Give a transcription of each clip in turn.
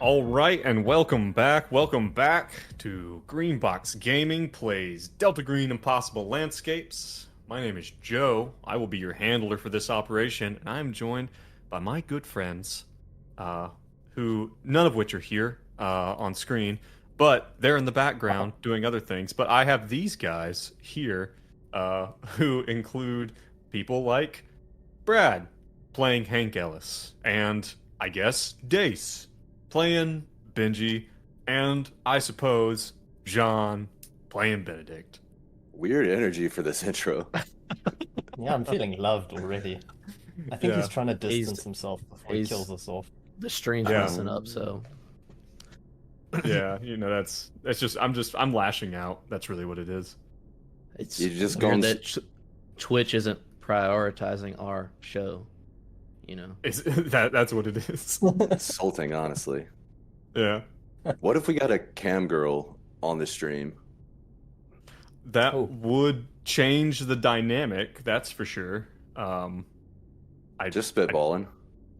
All right, and welcome back. Welcome back to Greenbox Gaming plays Delta Green Impossible Landscapes. My name is Joe. I will be your handler for this operation, and I am joined by my good friends, who none of which are here on screen, but they're in the background doing other things. But I have these guys here, who include people like Brad playing Hank Ellis, and I guess Dace playing Benji, and I suppose John playing Benedict. Weird energy for this intro. Yeah, I'm feeling loved already. I think Yeah. he's trying to distance himself before he kills us off. The stream's Yeah. messing up, so Yeah, that's just I'm lashing out. That's really what it is. it's You just weird gone that Twitch isn't prioritizing our show. You know, It's that's what it is. insulting, honestly. Yeah. What if we got a cam girl on the stream? That Oh. would change the dynamic, that's for sure. Just spitballing.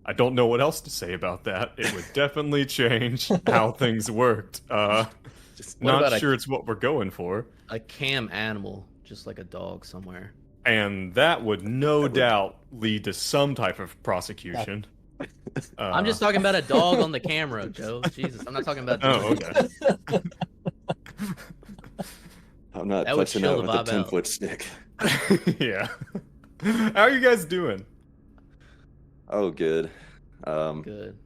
I don't know what else to say about that. It would definitely change how things worked. Just What Not about sure it's what we're going for. a cam animal, just like a dog somewhere. And that would no doubt lead to some type of prosecution. I'm just talking about a dog on the camera, Joe. Jesus, I'm not talking about. Oh, okay. I'm not That would touching chill that the with a vibe out. 10-foot stick. Yeah. How are you guys doing? Oh, good. Good.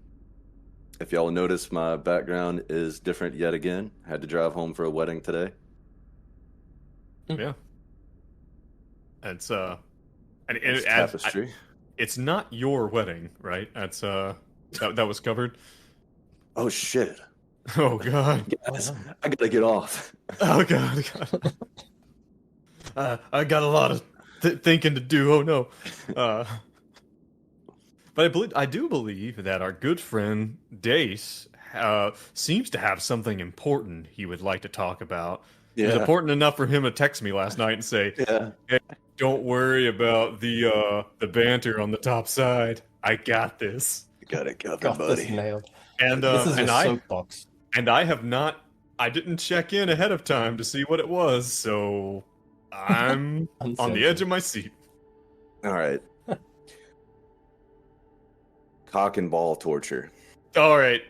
If y'all notice, my background is different yet again. Had to drive home for a wedding today. Yeah. It's and It's tapestry. it's not your wedding, right? That's that was covered. Oh shit! Oh god. Yes, I gotta get off. Oh god. I got a lot of thinking to do. Oh no. But I do believe that our good friend Dace seems to have something important he would like to talk about. It was Yeah, important enough for him to text me last night and say, yeah. "Hey, don't worry about the banter on the top side. I got this." You got it covered, Got this buddy. nailed. And This is and a I soapbox. I have not. I didn't check in ahead of time to see what it was, so I'm on the edge of my seat. All right. Cock and ball torture. All right.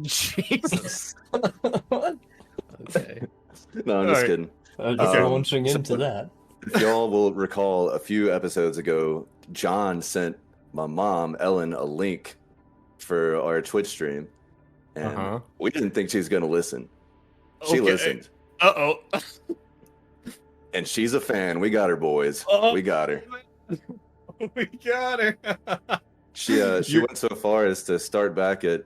Jesus. What? Okay. No, I'm All just right. kidding. Just Okay. launching So- into that. If y'all will recall, a few episodes ago, John sent my mom, Ellen, a link for our Twitch stream. And Uh-huh. we didn't think she was going to listen. She Okay. listened. Uh-oh. And she's a fan. We got her, boys. Oh. We got her. We got her. She You- went so far as to start back at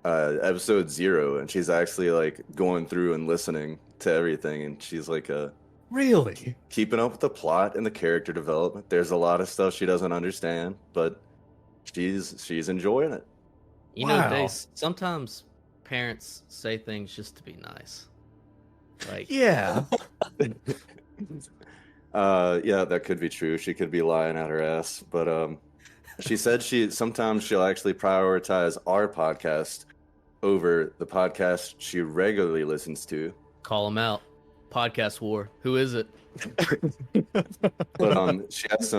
episode 0, and she's actually like going through and listening to everything, and she's like Really? keeping up with the plot and the character development. There's a lot of stuff she doesn't understand, but she's enjoying it. You Wow. know, Dace, sometimes parents say things just to be nice. Like, Yeah. Yeah, that could be true. She could be lying out her ass, but she said sometimes she'll actually prioritize our podcast over the podcast she regularly listens to. call them out. Podcast war. Who is it? But she has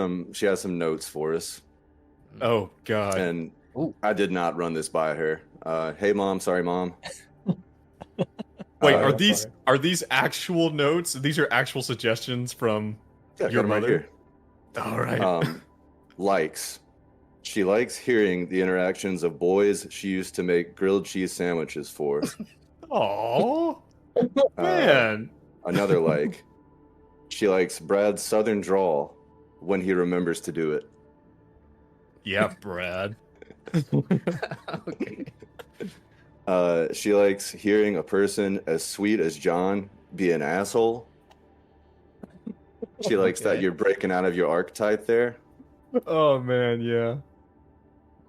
some notes for us, Oh god. and Ooh. I did not run this by her. Hey mom, sorry mom. Wait, Uh, are these actual notes? These are actual suggestions from Yeah, I got your 'em right mother? here. All right. Likes. She likes hearing the interactions of boys she used to make grilled cheese sandwiches for. Oh man. Another like. She likes Brad's southern drawl when he remembers to do it. Yeah, Brad. Okay. She likes hearing a person as sweet as John be an asshole. She likes that Okay. you're breaking out of your archetype there. Oh man, yeah.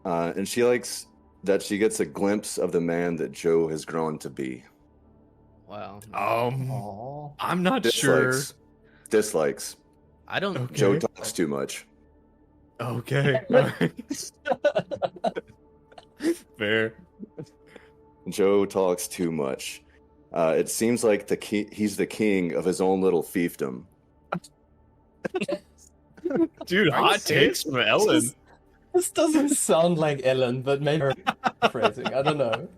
And she likes that she gets a glimpse of the man that Joe has grown to be. Wow. Aw. I'm not sure. Dislikes. I don't. Okay. Joe talks too much. Okay. All right. Fair. Joe talks too much. It seems like he's the king of his own little fiefdom. Dude, Are you hot serious? takes from Ellen. This doesn't sound like Ellen, but maybe her phrasing. I don't know.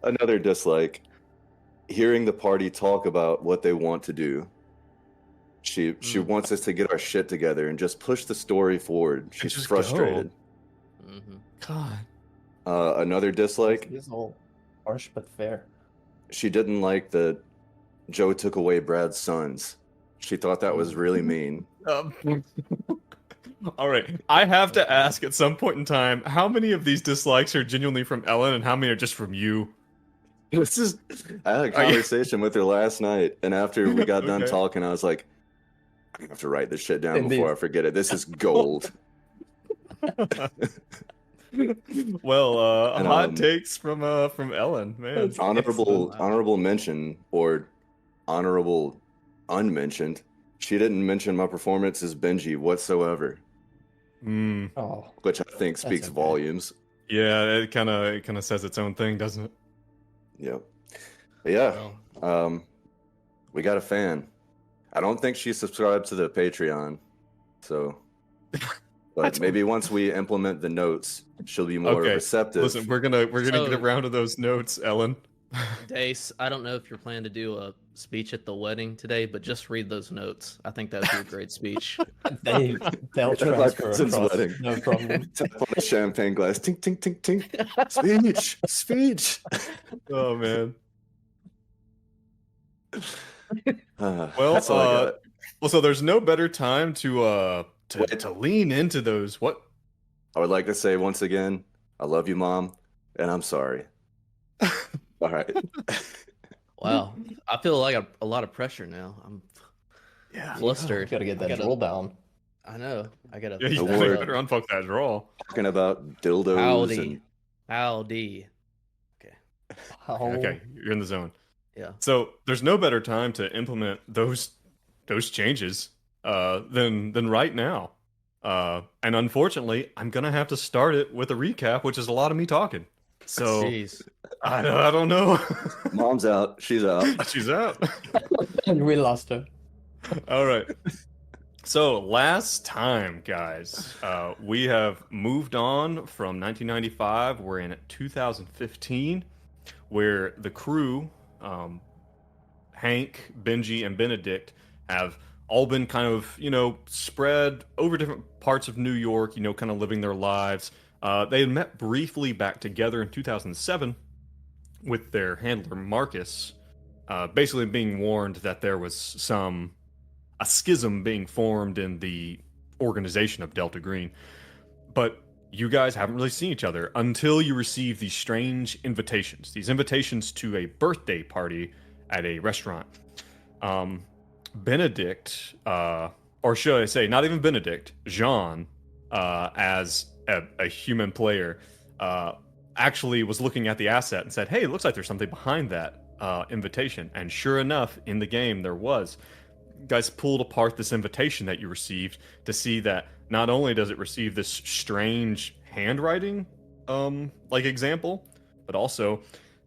Another dislike. Hearing the party talk about what they want to do. She wants us to get our shit together and just push the story forward. She's just frustrated. Mhm. God. Another dislike. It's all harsh but fair. She didn't like that Joe took away Brad's sons. She thought that was really mean. All right. I have to ask at some point in time, how many of these dislikes are genuinely from Ellen and how many are just from you? I had a conversation with her last night, and after we got done Okay. talking, I was like, I have to write this shit down Indeed. before I forget it. This is gold. Well, And, hot takes from Ellen, man. Honorable mention or honorable unmentioned. She didn't mention my performance as Benji whatsoever, Mm, Oh, which I think speaks okay. volumes. yeah, it kind of says its own thing, doesn't it? Yep. But yeah, Well, we got a fan. I don't think she subscribed to the Patreon, so. But maybe once we implement the notes, she'll be more Okay, receptive. Listen, we're gonna So- get around to those notes, Ellen. Dace, I don't know if you're planning to do a speech at the wedding today, but just read those notes. I think that would be a great speech. they'll Like transfer cousin's across. wedding. No problem. Tap on a champagne glass. Tink, tink, tink, tink. Speech. Oh man. Well, That's all I got. Well, so there's no better time to Wait. to lean into those. What? I would like to say once again, I love you, Mom, and I'm sorry. All right. Wow, I feel like a lot of pressure now. I'm Yeah. flustered. Gotta get that I gotta- roll down. I know. I gotta. Yeah, you Don't better, worry. better unfuck that draw. Talking about dildos Howdy. and Howdy. Oh, Okay, you're in the zone. Yeah. So there's no better time to implement those changes than right now. And unfortunately, I'm gonna have to start it with a recap, which is a lot of me talking. So Jeez. I don't know. Mom's out. She's out. She's out. and we lost her. All right. So last time, guys, we have moved on from 1995. We're in 2015, where the crew, Hank, Benji, and Benedict, have all been kind of, spread over different parts of New York, kind of living their lives. They had met briefly back together in 2007 with their handler, Marcus, basically being warned that there was a schism being formed in the organization of Delta Green. But you guys haven't really seen each other until you receive these strange invitations. These invitations to a birthday party at a restaurant. Benedict, or should I say, not even Benedict, Jean, as a human player, actually was looking at the asset and said, hey, it looks like there's something behind that invitation. And sure enough, in the game, there was. You guys pulled apart this invitation that you received to see that not only does it receive this strange handwriting example, but also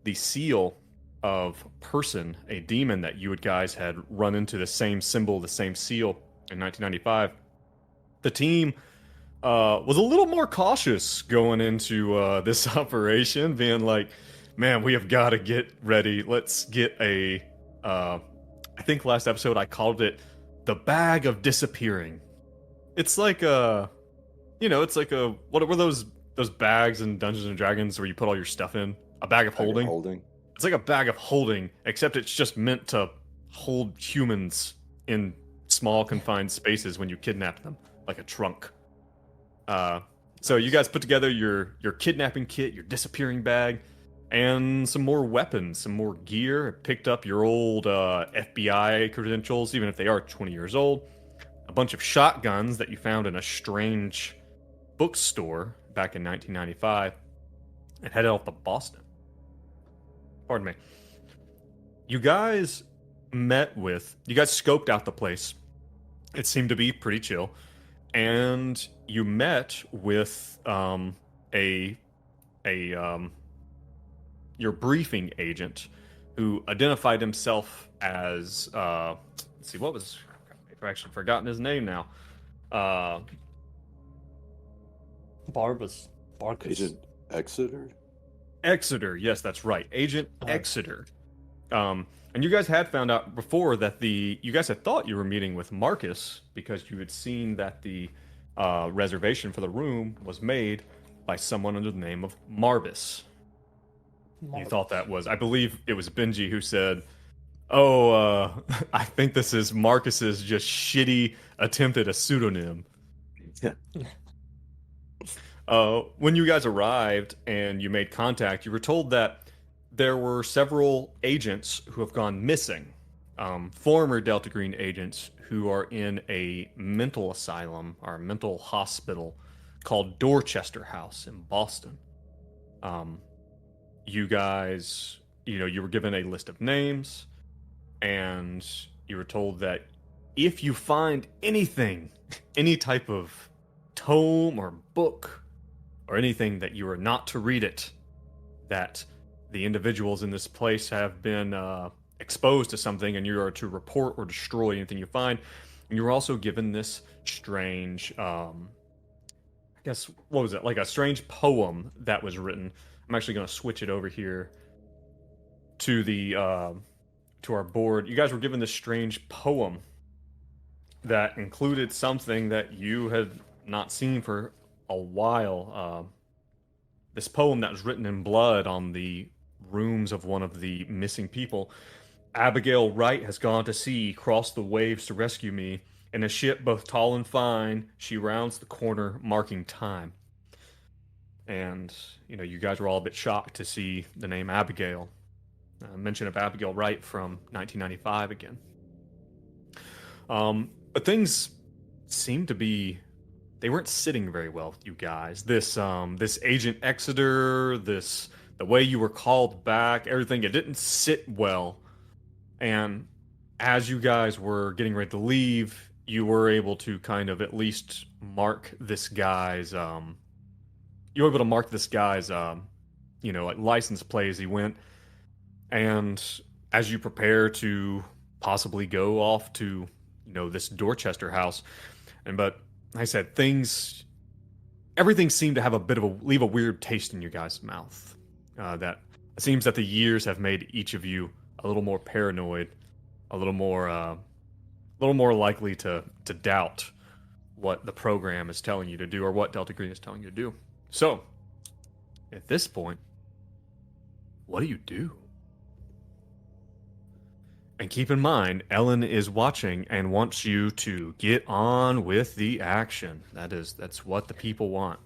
the seal of person, a demon that you guys had run into the same symbol, the same seal in 1995. The team was a little more cautious going into this operation, being like, man, we have got to get ready. Let's get I think last episode I called it the bag of disappearing. It's like what were those bags in Dungeons and Dragons where you put all your stuff in? A bag of holding? It's like a bag of holding, except it's just meant to hold humans in small confined spaces when you kidnap them, like a trunk. So you guys put together your kidnapping kit, your disappearing bag, and some more weapons, some more gear. Picked up your old FBI credentials, even if they are 20 years old. A bunch of shotguns that you found in a strange bookstore back in 1995, and headed off to Boston. Pardon me. You guys scoped out the place. It seemed to be pretty chill. And you met with your briefing agent, who identified himself as let's see, what was, I've actually forgotten his name now. Barbus. Agent Exeter? Exeter, yes, that's right, Agent Exeter. And you guys had found out before that you guys had thought you were meeting with Marcus because you had seen that the reservation for the room was made by someone under the name of Marbus. You thought that was, I believe it was Benji who said, "Oh, I think this is Marcus's just shitty attempt at a pseudonym." Yeah. When you guys arrived and you made contact, you were told that there were several agents who have gone missing. Former Delta Green agents who are in a mental asylum or a mental hospital called Dorchester House in Boston. You guys, you were given a list of names, and you were told that if you find anything, any type of tome or book or anything, that you are not to read it, that the individuals in this place have been exposed to something, and you are to report or destroy anything you find. And you were also given this strange, I guess, what was it? Like a strange poem that was written. I'm actually going to switch it over here to the to our board. You guys were given this strange poem that included something that you had not seen for a while. This poem that was written in blood on the rooms of one of the missing people. "Abigail Wright has gone to sea, crossed the waves to rescue me. In a ship both tall and fine, she rounds the corner, marking time." And, you guys were all a bit shocked to see the name Abigail. Mention of Abigail Wright from 1995 again. But things seemed to be, they weren't sitting very well with you guys. This Agent Exeter, the way you were called back, everything, it didn't sit well. And as you guys were getting ready to leave, you were able to kind of at least mark this guy's, you were able to mark this guy's, like license plate as he went. And as you prepare to possibly go off to, this Dorchester house, but like I said, everything seemed to have leave a weird taste in your guys' mouth. That it seems that the years have made each of you a little more paranoid, a little more likely to doubt what the program is telling you to do or what Delta Green is telling you to do. So, at this point, what do you do? And keep in mind, Ellen is watching and wants you to get on with the action. That's what the people want.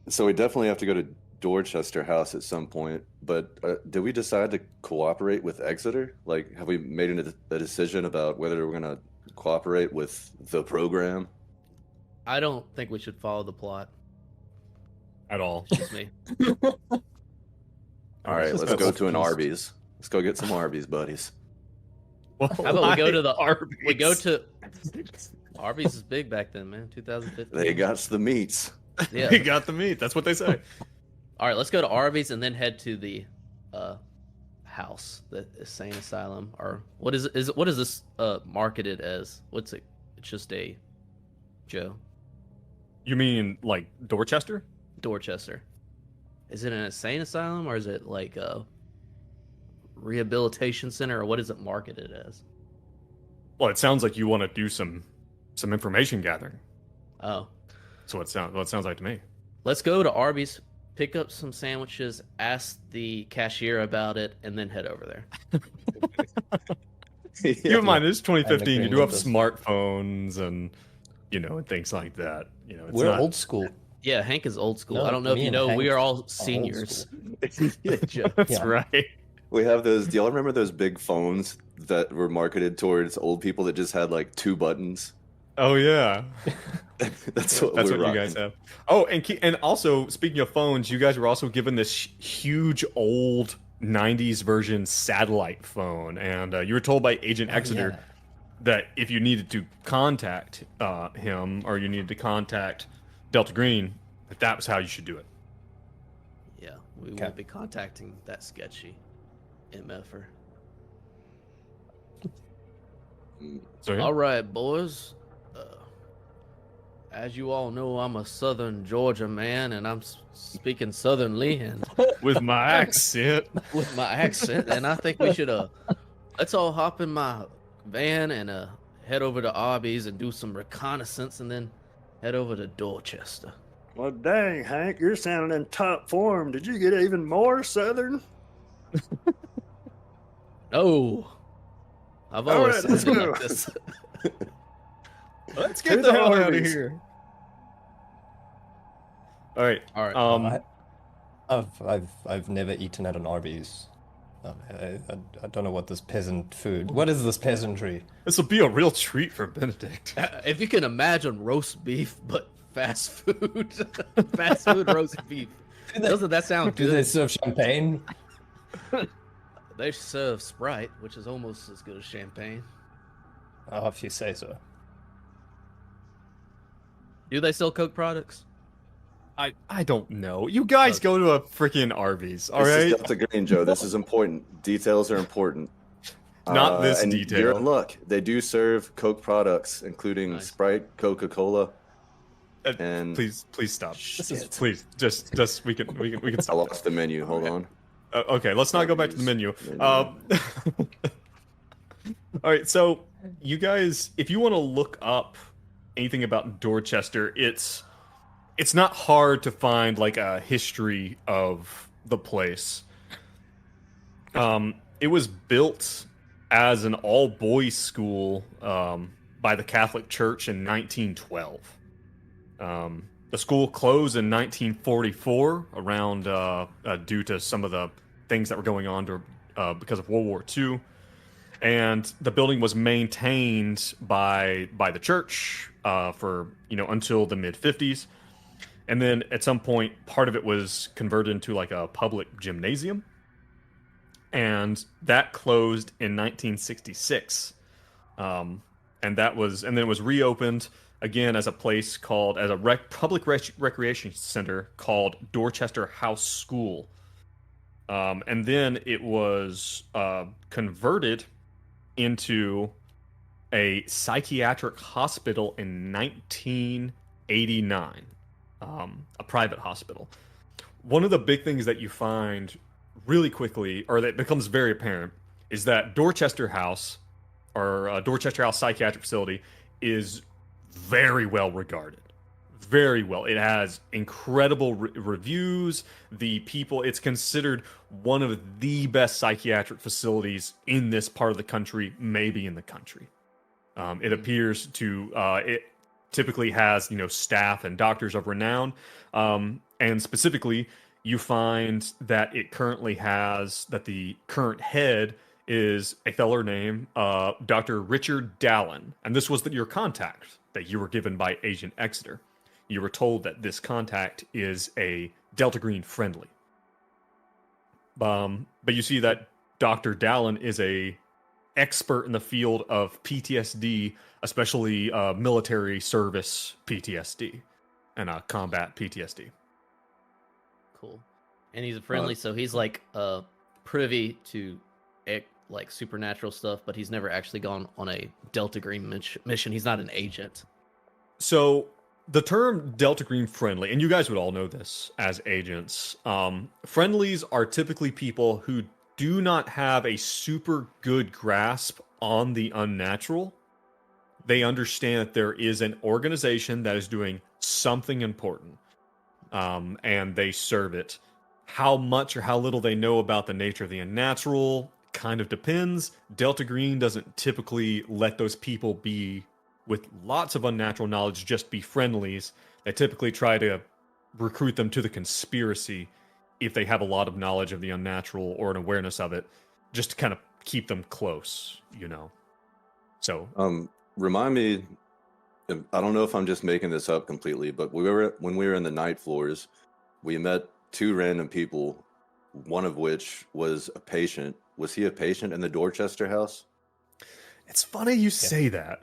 So we definitely have to go to Dorchester House at some point, but did we decide to cooperate with Exeter? Like, have we made a decision about whether we're going to cooperate with the program? I don't think we should follow the plot. At all. Just me. All right, let's go to an Arby's. Let's go get some Arby's, buddies. Well, How about we go to the Arby's? We go to Arby's is big back then, man. 2015. They got the meats. Yeah. They got the meat. That's what they say. All right, let's go to Arby's and then head to the house, the insane asylum, or what is this marketed as? What's it? It's just a Joe. You mean like Dorchester? Dorchester. Is it an insane asylum or is it like a rehabilitation center, or what is it marketed as? Well, it sounds like you want to do some information gathering. Oh, So it sounds like to me. let's go to Arby's, pick up some sandwiches, ask the cashier about it, and then head over there. Keep in mind, it's 2015. You do have with this. smartphones and and things like that. It's We're not, old school. Yeah, Hank is old school. No, I don't know if me you and know, Hank we are all old seniors. school. That's Yeah. right. We have those. Do y'all remember those big phones that were marketed towards old people that just had like 2 buttons? Oh yeah. That's what That's we're what you guys have. Oh, and also speaking of phones, you guys were also given this huge old 90s version satellite phone, and you were told by Agent Exeter yeah. that if you needed to contact him or you needed to contact Delta Green, that was how you should do it. Yeah, we Okay. will be contacting that sketchy MFer. So yeah. All right, boys. As you all know, I'm a Southern Georgia man, and I'm speaking Southernly and With my accent. with my accent. And I think we should let's all hop in my van and head over to Arby's and do some reconnaissance, and then head over to Dorchester. Well, dang, Hank, you're sounding in top form. Did you get even more Southern? No, I've All always right, let's sounded go. like this. Let's To get the the hell out of Arby's. here. All right. All right. I've never eaten at an Arby's. I don't know what this peasant food. What is this peasantry? This will be a real treat for Benedict. If you can imagine roast beef, but fast food, fast food roast beef. Doesn't that sound Do they good? serve champagne? They serve Sprite, which is almost as good as champagne. Oh, if you say so. Do they sell Coke products? I don't know. You guys go to a freaking Arby's, all This right? is Delta Green, Joe. This is important. Details are important. Not this and detail. You're in luck. They do serve Coke products, including Nice. Sprite, Coca-Cola, Uh, and Please stop. Is- Please, just we can I stop. lost the menu. Hold on. Okay, let's not go back to the menu. Menu. All right, so you guys, if you want to look up anything about Dorchester, it's not hard to find like a history of the place. It was built as an all-boys school by the Catholic Church in 1912. The school closed in 1944 around due to some of the things that were going on because of World War II. And the building was maintained by the church for until the mid 50s, and then at some point part of it was converted into like a public gymnasium, and that closed in 1966. And then it was reopened again as a place called as a public recreation center called Dorchester House School. And then it was converted into a psychiatric hospital in 1989, a private hospital. One of the big things that you find really quickly, or that becomes very apparent, is that Dorchester House, or Dorchester House Psychiatric Facility, is very well regarded. Very well. It has incredible reviews. The people, it's considered one of the best psychiatric facilities in this part of the country, maybe in the country. It appears to, it typically has, staff and doctors of renown. And specifically, you find that it currently has, that the current head is a feller named Dr. Richard Dallin. And this was your contact that you were given by Agent Exeter. You were told that this contact is a Delta Green friendly. But you see that Dr. Dallin is a expert in the field of PTSD, especially military service PTSD and combat PTSD. Cool. And he's a friendly, so he's like privy to like supernatural stuff, but he's never actually gone on a Delta Green mission. He's not an agent. So the term Delta Green friendly, and you guys would all know this as agents, friendlies are typically people who do not have a super good grasp on the unnatural. They understand that there is an organization that is doing something important, and they serve it. How much or how little they know about the nature of the unnatural kind of depends. Delta Green doesn't typically let those people be with lots of unnatural knowledge just be friendlies. They typically try to recruit them to the conspiracy if they have a lot of knowledge of the unnatural or an awareness of it, just to kind of keep them close, So, Remind me, I don't know if I'm just making this up completely, but when we were in the night floors, we met two random people, one of which was a patient. Was he a patient in the Dorchester house? it's funny you say that.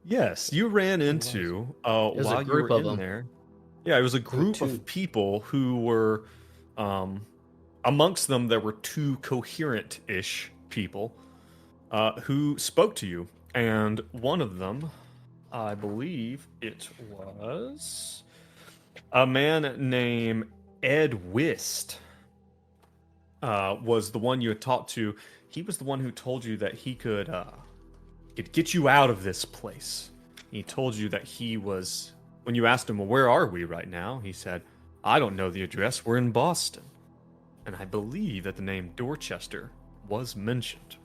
Yes, you ran into There's a while you group were of in them. there. Yeah, it was a group two. of people who were, amongst them, there were two coherent-ish people who spoke to you. And one of them, I believe it was a man named Ed Wist, was the one you had talked to. He was the one who told you that he could get you out of this place. He told you that he was, when you asked him, well, where are we right now? He said, I don't know the address. We're in Boston. And I believe that the name Dorchester was mentioned.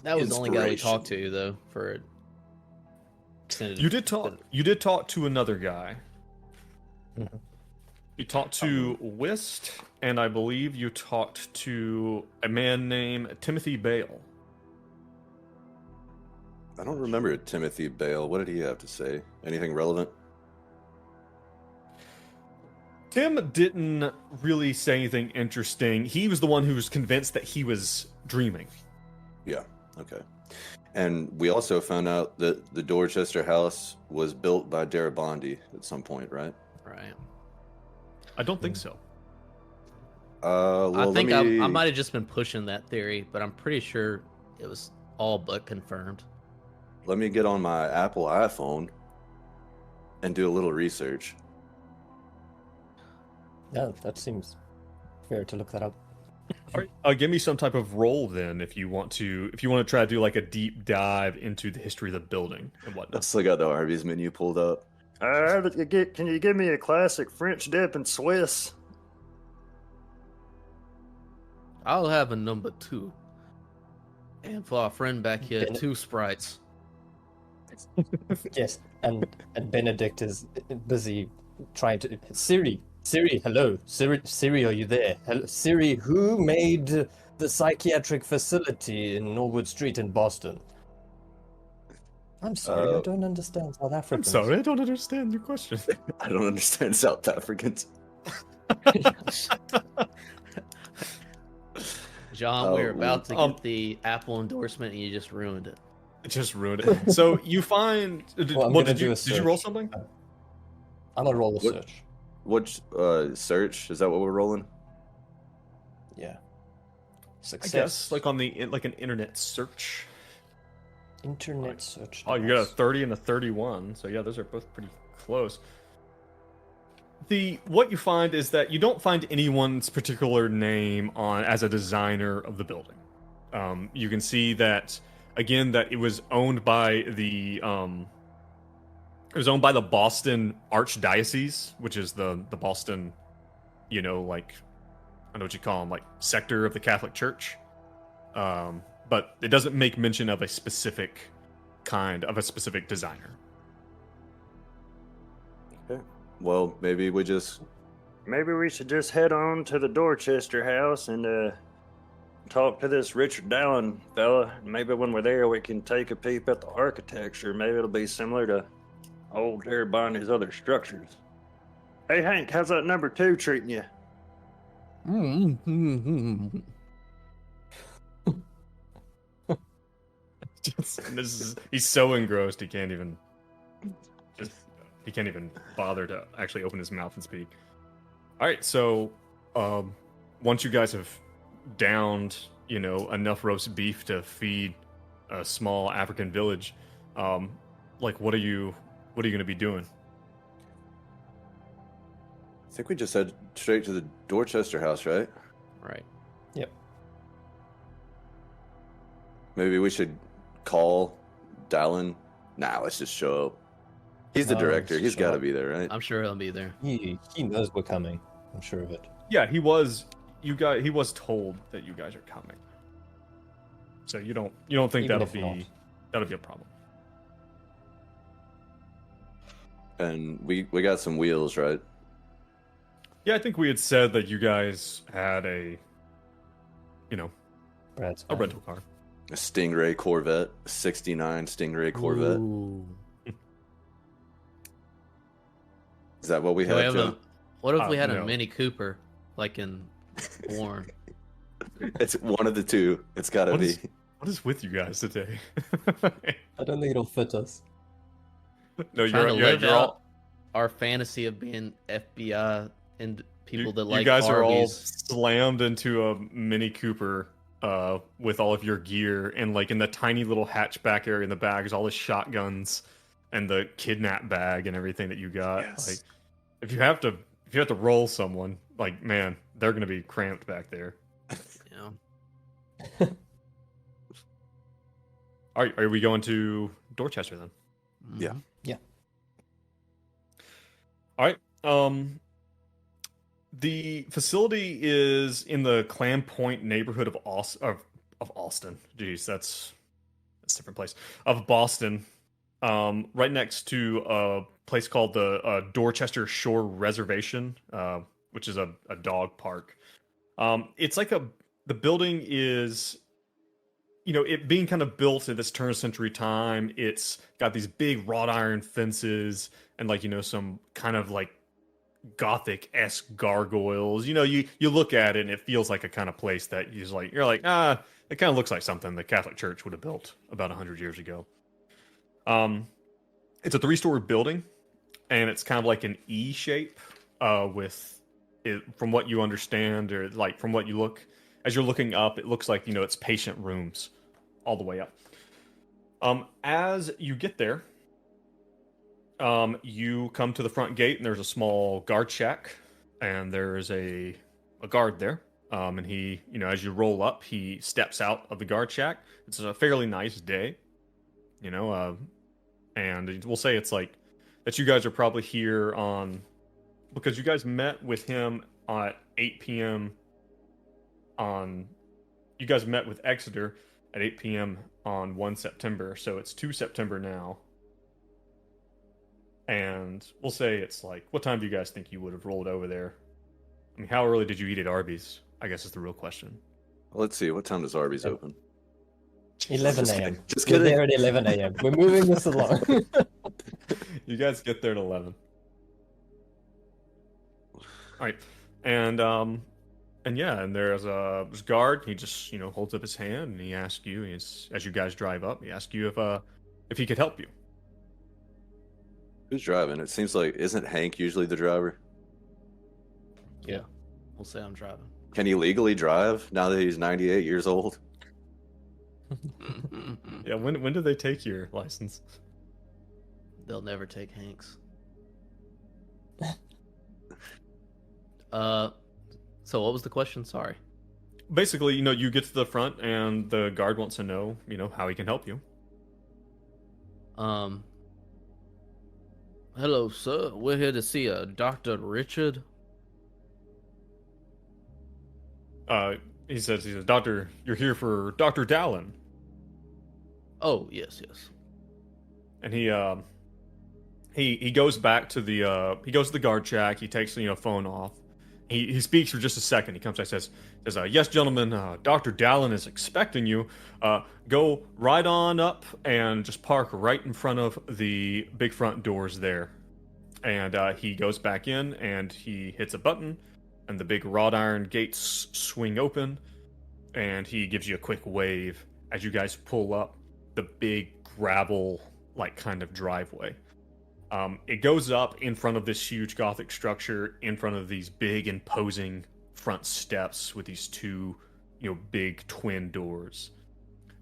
That was the only guy we Inspiration. talked to, though, for extended. You did talk. You did talk to another guy. Mhm. You talked to Wist, and I believe you talked to a man named Timothy Bale. I don't remember Timothy Bale. What did he have to say? Anything relevant? Tim didn't really say anything interesting. He was the one who was convinced that he was dreaming. Yeah. Okay. And we also found out that the Dorchester house was built by Darabandi at some point, right? Right. I don't think so. Well, I think let me... I might have just been pushing that theory, but I'm pretty sure it was all but confirmed. Let me get on my Apple iPhone and do a little research. Yeah, that seems fair to look that up. All right, give me some type of roll then, if you want to. If you want to try to do like a deep dive into the history of the building and I whatnot. still got the Arby's menu pulled up. Can you give me a classic French dip and Swiss? I'll have a number 2. And for our friend back here, Ben- 2 Sprites. Yes, and Benedict is busy trying to Siri, hello, Siri, are you there? Hello, Siri, who made the psychiatric facility in Norwood Street in Boston? I'm sorry, I don't understand South I'm Africans. sorry, I don't understand your question. I don't understand South Africans. John, we're Oh, about to um, get the Apple endorsement, and you just ruined it. It just ruined it. So you find. Well, I'm what gonna did you? do a Did you roll search. something? I'm gonna roll a What- search. Which search? Is that what we're rolling? Yeah. I Success. guess like on the like an internet search. Internet search. Oh, you got a device. 30 and a 31. So yeah, those are both pretty close. What you find is that you don't find anyone's particular name on as a designer of the building. You can see that again that it was owned by the Boston Archdiocese, which is the Boston, like I don't know what you call them, like sector of the Catholic Church. But it doesn't make mention of a specific designer. Okay. Well, maybe we just... Maybe we should just head on to the Dorchester house and talk to this Richard Dallin fella. Maybe when we're there, we can take a peep at the architecture. Maybe it'll be similar to old Darabondi's other structures. Hey, Hank, how's that number 2 treating you? He's so engrossed he can't even bother to actually open his mouth and speak. All right, so once you guys have downed enough roast beef to feed a small African village, what are you going to be doing? I think we just head straight to the Dorchester house, right? Right. Yep. Maybe we should call Dallin. Nah, let's just show up. He's the No, director. let's He's show got to up. be there, right? I'm sure he'll be there. He knows we're coming. I'm sure of it. Yeah, he was told that you guys are coming. So you don't think Even that'll if be not. a problem. And we got some wheels, right? Yeah, I think we had said that you guys had a Brad's a rental car. A Stingray Corvette, 69 Stingray Corvette. Ooh. Is that what we Can we have, have Joe? what if we had no. a Mini Cooper, like in Warren? It's one of the two. It's got to What be. is- What is with you guys today? I don't think it'll fit us. No, Trying to live you're all. our fantasy of being FBI and people that like you guys are all Arby's. slammed into a Mini Cooper with all of your gear, and like in the tiny little hatchback area in the bag is all the shotguns and the kidnap bag and everything that you got. Yes. Like if you have to roll someone, like man, they're gonna be cramped back there. Yeah. Are we going to Dorchester then? Yeah. Yeah. All right. The facility is in the Clam Point neighborhood of Austin. Jeez, that's a different place. Of Boston. Right next to a place called the Dorchester Shore Reservation, which is a dog park. It's like the building is, it being kind of built at this turn of century time. It's got these big wrought iron fences and like, some kind of like Gothic-esque gargoyles. You look at it and it feels like a kind of place that you're like, it kind of looks like something the Catholic Church would have built about 100 years ago. It's a 3-story building, and it's kind of like an E shape, with it, from what you understand, or like from what you look, as you're looking up, it looks like, it's patient rooms all the way up. As you get there, you come to the front gate, and there's a small guard shack, and there's a guard there. And he, as you roll up, he steps out of the guard shack. It's a fairly nice day, and we'll say it's like that you guys are probably here because you guys met with him at 8 p.m. You guys met with Exeter at 8 p.m. on 1 September, so it's 2 September now. And we'll say it's like, what time do you guys think you would have rolled over there? I mean, how early did you eat at Arby's? I guess is the real question. Well, let's see. What time does Arby's open? 11 Just a.m. kidding. Just We're kidding. there at 11 a.m. We're moving this along. You guys get there at 11. All right, and yeah, and there's a guard. He just holds up his hand and he asks you, as you guys drive up, he asks you if he could help you. Who's driving? It seems like, isn't Hank usually the driver? Yeah. We'll say I'm driving. Can he legally drive now that he's 98 years old? Yeah, when do they take your license? They'll never take Hank's. So what was the question? Sorry. Basically, you get to the front and the guard wants to know, how he can help you. Hello, sir. We're here to see Dr. Richard. He says, Doctor, you're here for Dr. Dallin. Oh, yes. And he goes back to the guard shack. He takes the phone off. He speaks for just a second. He comes back and says, yes, gentlemen, Dr. Dallin is expecting you. Go right on up and just park right in front of the big front doors there. And he goes back in and he hits a button, and the big wrought iron gates swing open, and he gives you a quick wave as you guys pull up the big gravel like kind of driveway. It goes up in front of this huge Gothic structure, in front of these big imposing front steps with these two, big twin doors,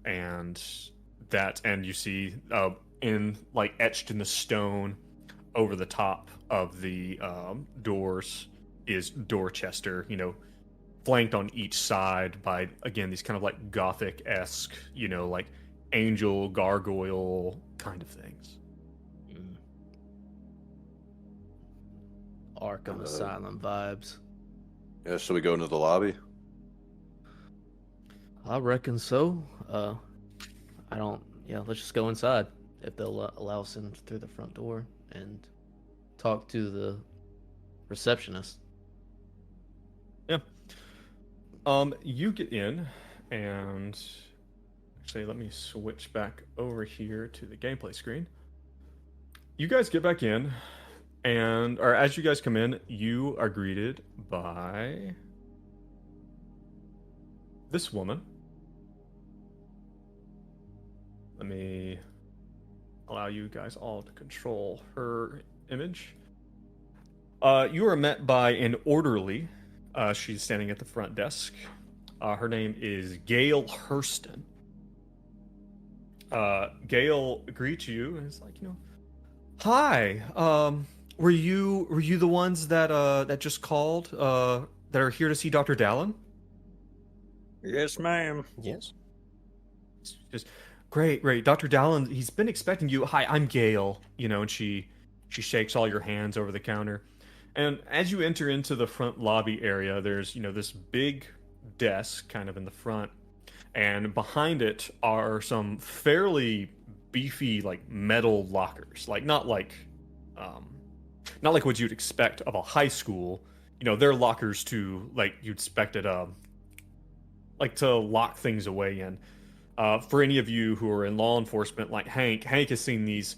and you see in like etched in the stone over the top of the doors is Dorchester, flanked on each side by, again, these kind of like Gothic-esque, like angel gargoyle kind of things. Arkham Asylum vibes. Yeah, shall we go into the lobby? I reckon so. Let's just go inside if they'll allow us in through the front door and talk to the receptionist. Yeah. You get in, and actually, let me switch back over here to the gameplay screen. You guys get back in, or as you guys come in, you are greeted by this woman. Let me allow you guys all to control her image. You are met by an orderly. She's standing at the front desk. Her name is Gail Hurston. Gail greets you and is like, hi. Were you the ones that just called? That are here to see Dr. Dallin? Yes, ma'am. Yes. Just great. Dr. Dallin, he's been expecting you. Hi, I'm Gail. And she shakes all your hands over the counter. And as you enter into the front lobby area, there's this big desk kind of in the front, and behind it are some fairly beefy like metal lockers, like not like what you'd expect of a high school. They're lockers to like you'd expect at like to lock things away in. For any of you who are in law enforcement, like Hank has seen these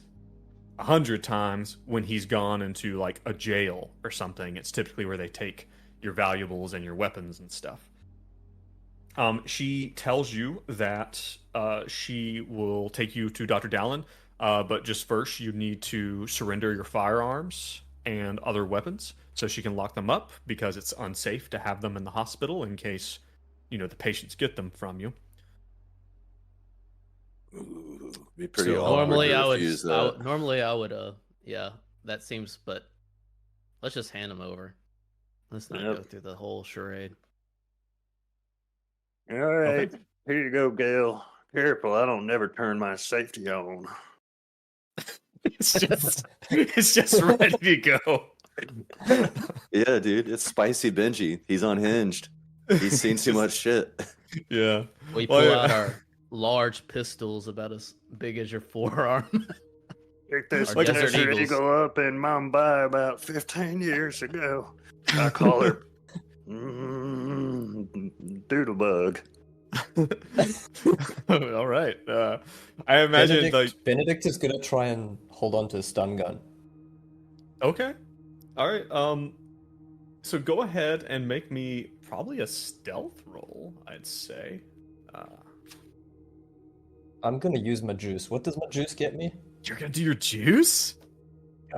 100 times when he's gone into like a jail or something. It's typically where they take your valuables and your weapons and stuff. She tells you that she will take you to Dr. Dallin, but just first you need to surrender your firearms and other weapons so she can lock them up, because it's unsafe to have them in the hospital in case the patients get them from you. Ooh, be pretty So, awkward Normally to I would, refuse I that. would normally I would yeah, that seems, but let's just hand them over. Let's not Yep. go through the whole charade. All right, Okay. here you go, Gail. Careful, I don't never turn my safety on. It's just ready to go. Yeah, dude, it's spicy Benji. He's unhinged. He's seen too much shit. Yeah. We Well, pull yeah. out our large pistols about as big as your forearm. Picked this Our Desert Desert Eagles. Eagle up in Mumbai about 15 years ago. I call her Doodlebug. All right. I imagine Benedict is gonna try and hold on to his stun gun. Okay. All right. So go ahead and make me probably a stealth roll, I'd say. I'm gonna use my juice. What does my juice get me? You're gonna do your juice?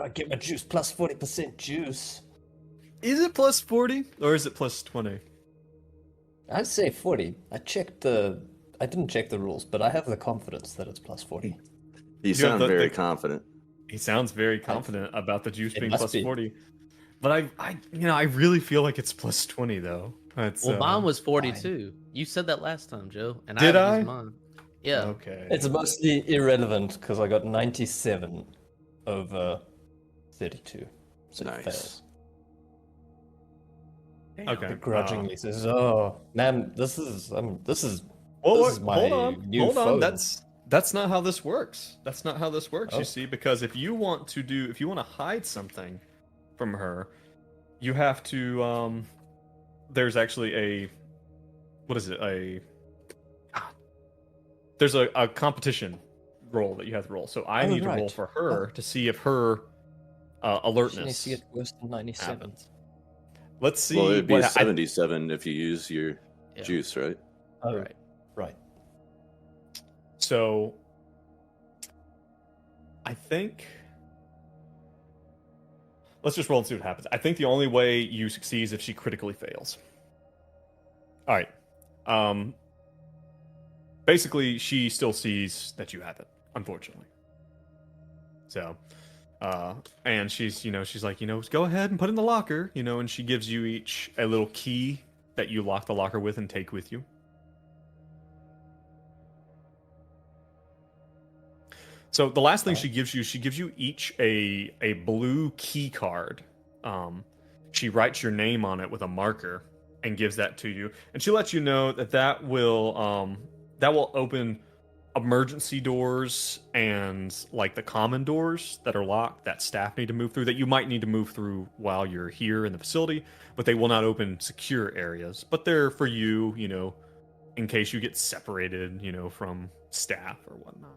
I get my juice plus 40% juice. Is it plus 40 or is it plus 20? I'd say 40. I didn't check the rules, but I have the confidence that it's plus 40. You sound the- very the- confident. He sounds very confident about the juice It being must plus be. 40. But I really feel like it's plus 20 though. That's, Well, mine was fine. 42. You said that last time, Joe, and Did I I? used mine. Yeah. Okay. It's mostly irrelevant because I got 97 over 32. So Nice. it fails. Okay. Begrudgingly says, "Oh, man, this is Well, this is my hold on. new Hold on. phone." That's not how this works. That's not how this works, Oh. you see, because if you want to hide something from her, you have to there's actually there's a competition roll that you have to roll. So I Oh, need to roll right. for her to see if her She needs alertness to get worse than 97. happens. Let's see. Well, it'd be what 77 if you use your Yeah. juice, right? Oh, Right. right. So I think let's just roll and see what happens. I think the only way you succeed is if she critically fails. All right. Basically, she still sees that you have it, unfortunately. So, and she's like, go ahead and put it in the locker, and she gives you each a little key that you lock the locker with and take with you. So the last thing she gives you each a blue key card. She writes your name on it with a marker and gives that to you, and she lets you know that will open emergency doors and like the common doors that are locked that staff need to move through, that you might need to move through while you're here in the facility, but they will not open secure areas. But they're for you, in case you get separated, from staff or whatnot.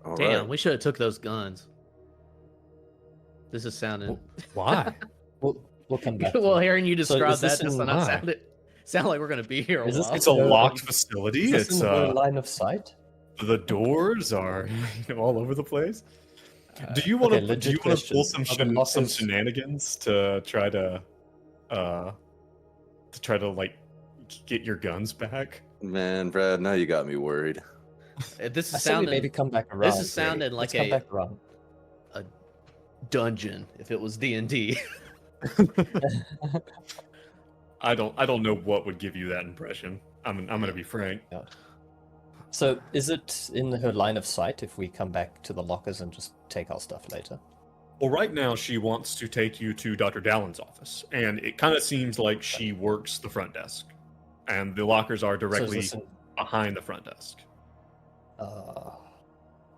All Damn, right. we should have took those guns. This is sounding. Why? We'll come back. to Well, it. hearing you describe is this that just in not line? sound like we're gonna be here a Is this while. It's a No, locked is facility. Is this It's in the line of sight? the doors are all over the place. Do you want to Okay, legit pull question. some Are the some lockers- shenanigans to try to like get your guns back? Man, Brad, now you got me worried. This I is said we sounding maybe come back around. this is sounding Let's like come back around. a dungeon if it was D&D. I don't know what would give you that impression. I'm gonna be frank. So, is it in her line of sight if we come back to the lockers and just take our stuff later? Well, right now she wants to take you to Dr. Dallon's office, and it kind of seems like she works the front desk, and the lockers are directly behind the front desk.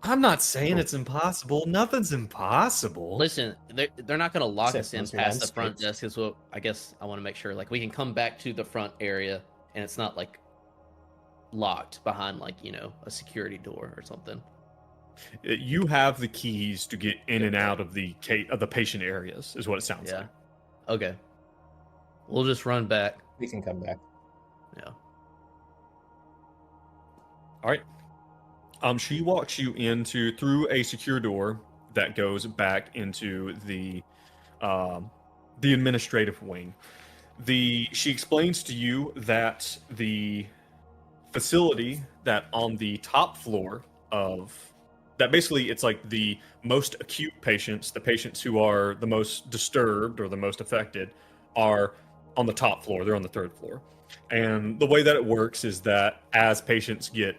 I'm not saying it's impossible. Nothing's impossible. Listen, they're not going to lock us in Except past the those front landscapes. desk. Is what I guess I want to make sure. Like we can come back to the front area, and it's not like locked behind like a security door or something. You have the keys to get in and out of the patient areas, is what it sounds Yeah. like. Okay. We'll just run back. We can come back. Yeah. All right. She walks you through a secure door that goes back into the administrative wing. She explains to you that the facility that on the top floor of that basically it's like the most acute patients, the patients who are the most disturbed or the most affected, are on the top floor. They're on the third floor. And the way that it works is that as patients get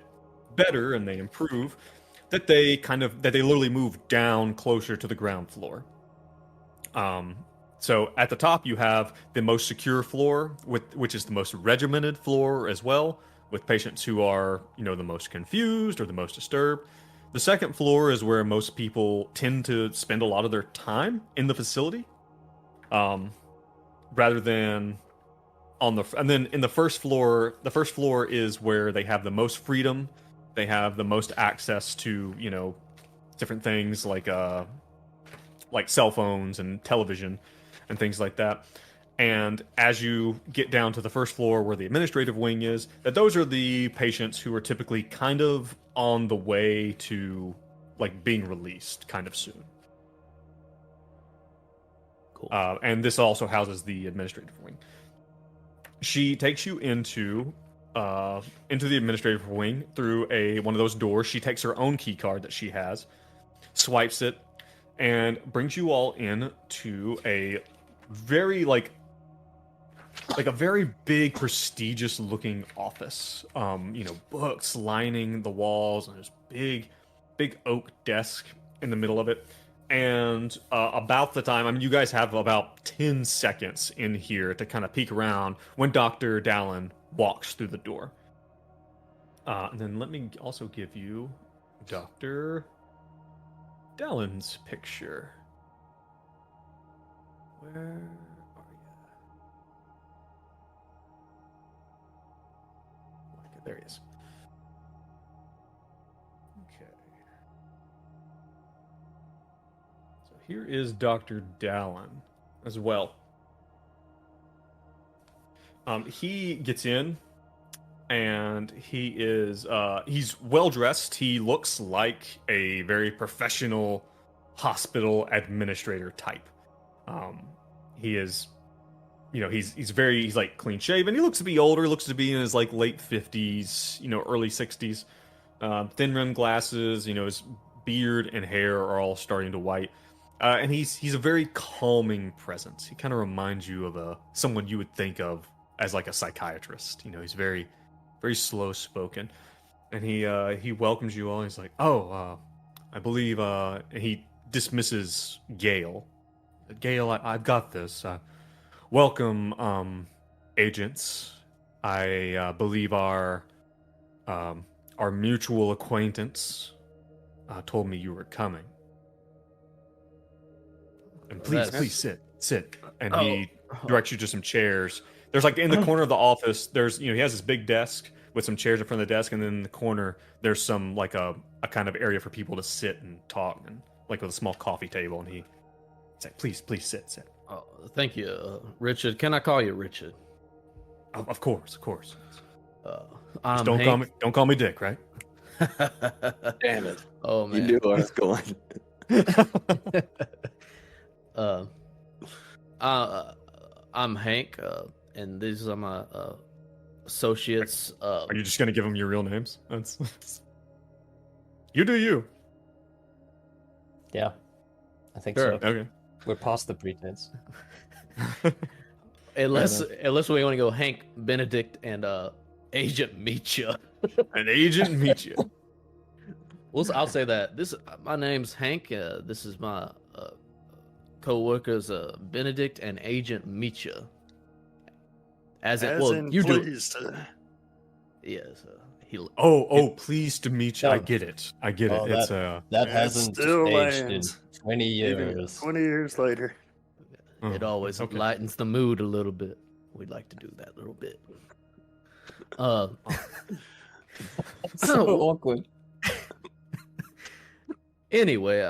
better and they improve, that they literally move down closer to the ground floor. So at the top you have the most secure floor, which is the most regimented floor as well, with patients who are the most confused or the most disturbed. The second floor is where most people tend to spend a lot of their time in the facility, rather than and then in the first floor is where they have the most freedom. They have the most access to different things like cell phones and television and things like that. And as you get down to the first floor where the administrative wing is, those are the patients who are typically kind of on the way to like being released kind of soon. Cool. And this also houses the administrative wing. She takes you into the administrative wing through one of those doors. She takes her own key card that she has, swipes it, and brings you all in to a very a very big, prestigious looking office. Books lining the walls, and there's big oak desk in the middle of it. And about the time, you guys have about 10 seconds in here to kind of peek around when Dr. Dallon walks through the door. And then let me also give you Dr. Dallon's picture. Where are you? Okay, there he is. Okay. So here is Dr. Dallon as well. He gets in, and he's well dressed. He looks like a very professional hospital administrator type. He's like clean shaven. He looks to be older. Looks to be in his like late 50s, early 60s. Thin rimmed glasses. His beard and hair are all starting to white. And he's a very calming presence. He kind of reminds you of someone you would think of as like a psychiatrist. He's very, very slow spoken, and he welcomes you all. He's like, "Oh, I believe," he dismisses Gale. Gale, I've got this. Welcome, agents. I believe our mutual acquaintance told me you were coming. And please sit. And he directs you to some chairs. There's like in the corner of the office, there's he has this big desk with some chairs in front of the desk, and then in the corner there's some like a kind of area for people to sit and talk, and like with a small coffee table. And he's like, please sit. Oh, thank you, Richard. Can I call you Richard? Of course. I'm Just Hank. don't call me Dick, right? Damn it. Oh man. You knew where I was going. uh, I'm Hank, and these are my associates. Are you just gonna give them your real names? That's you do you. Yeah, I think Sure. so. Okay. We're past the pretense. Unless enough. unless we want to go Hank, Benedict, and Agent Meacha. An agent meet you. I'll say that. My name's Hank. This is my co-workers, Benedict and Agent Meacha. You do. pleased to- Yes. Pleased to meet you. I Oh. get it. I get it. Oh, It's that It hasn't still aged lands. in 20 Even years. 20 years later. It always okay. lightens the mood a little bit. We'd like to do that a little bit. So awkward. Anyway,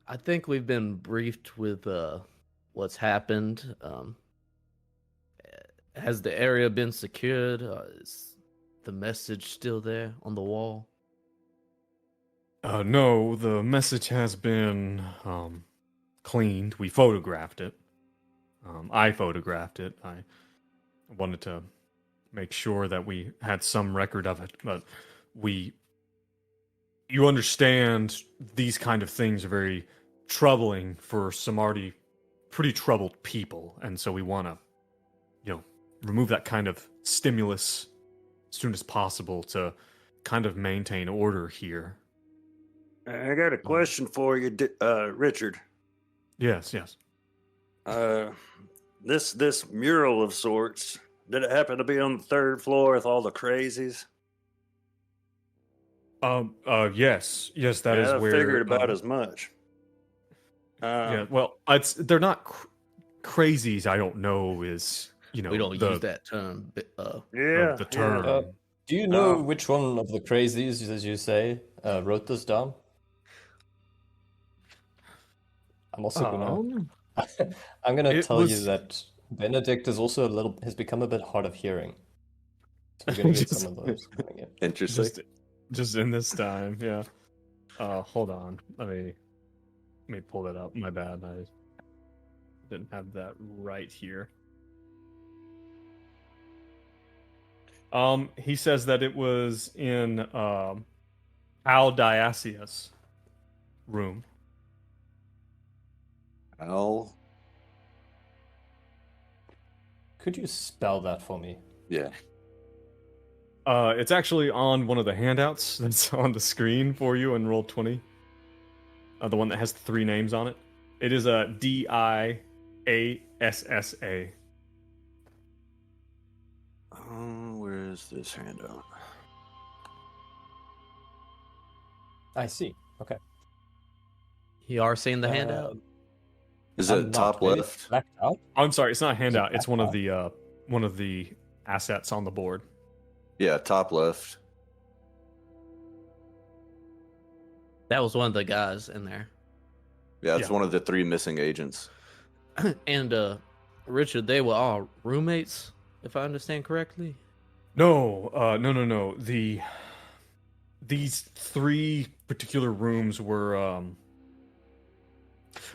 I think we've been briefed with what's happened. Has the area been secured? Is the message still there on the wall? No, the message has been cleaned. We photographed it. I photographed it. I wanted to make sure that we had some record of it, but you understand these kind of things are very troubling for some already pretty troubled people, and so we want to, remove that kind of stimulus as soon as possible to kind of maintain order here. I got a question for you, Richard. Yes. This mural of sorts, did it happen to be on the third floor with all the crazies? Yes, that is I where. figured about as much. Yeah, well, they're not crazies. I don't know is We don't use that term. Yeah. the term. yeah. Do you know Oh. which one of the crazies, as you say, wrote this down? I'm also gonna. I'm gonna it tell you was- that Benedict is also has become a bit hard of hearing. So we're gonna get some of those coming in. Interesting. Just in this time, yeah. Hold on. Let me pull that up. My bad. I didn't have that right here. He says that it was in Al Diasia's room. Al. Could you spell that for me? Yeah. It's actually on one of the handouts that's on the screen for you in Roll20. The one that has 3 names on it. It is a Diassa. Where is this handout? I see. Okay. You are seeing the handout? Is I'm it not. top Maybe left? blacked out? I'm sorry, it's not a handout. It's back one of the assets on the board. Yeah, top left. That was one of the guys in there. Yeah, it's Yeah. one of the 3 missing agents. And Richard, they were all roommates, if I understand correctly. No. These 3 particular rooms were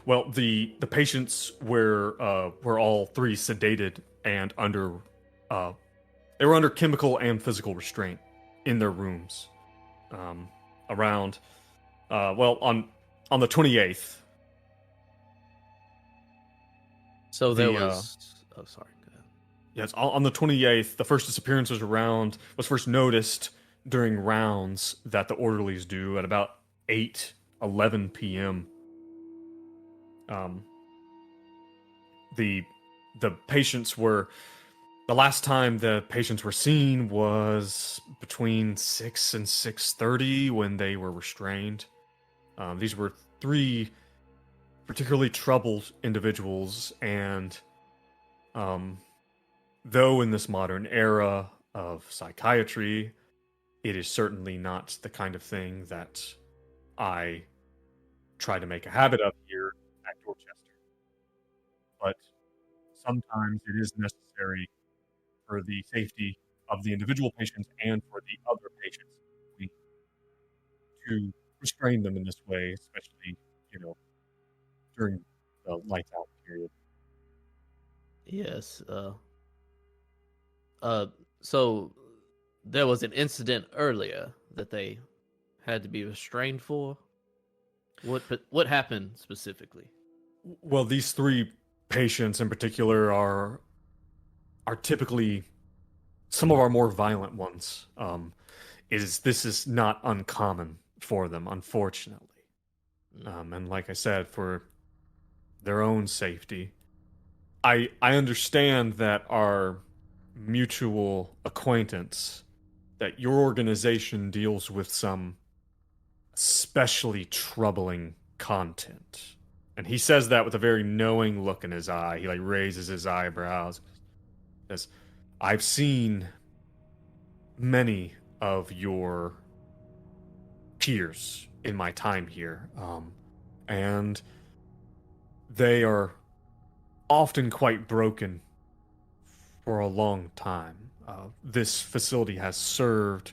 the patients were all 3 sedated and under they were under chemical and physical restraint in their rooms. Around on the 28th. So there The, was. Oh, sorry. Go ahead. Yes, on the 28th, the first disappearance was first noticed during rounds that the orderlies do at about 8:11 p.m. The patients were the last time the patients were seen was between 6 and 6:30 when they were restrained. These were 3 particularly troubled individuals, and though in this modern era of psychiatry, it is certainly not the kind of thing that I try to make a habit of here at Dorchester. But sometimes it is necessary for the safety of the individual patients and for the other patients to restrain them in this way, especially, you know, during the lights out period. Yes. So there was an incident earlier that they had to be restrained for. What happened specifically? Well, these three patients in particular are typically some of our more violent ones. This is not uncommon for them, unfortunately. And like I said, for their own safety, I understand that our mutual acquaintance, that your organization deals with some especially troubling content. And he says that with a very knowing look in his eye. He like raises his eyebrows. Says, I've seen many of your peers in my time here, and they are often quite broken for a long time. This facility has served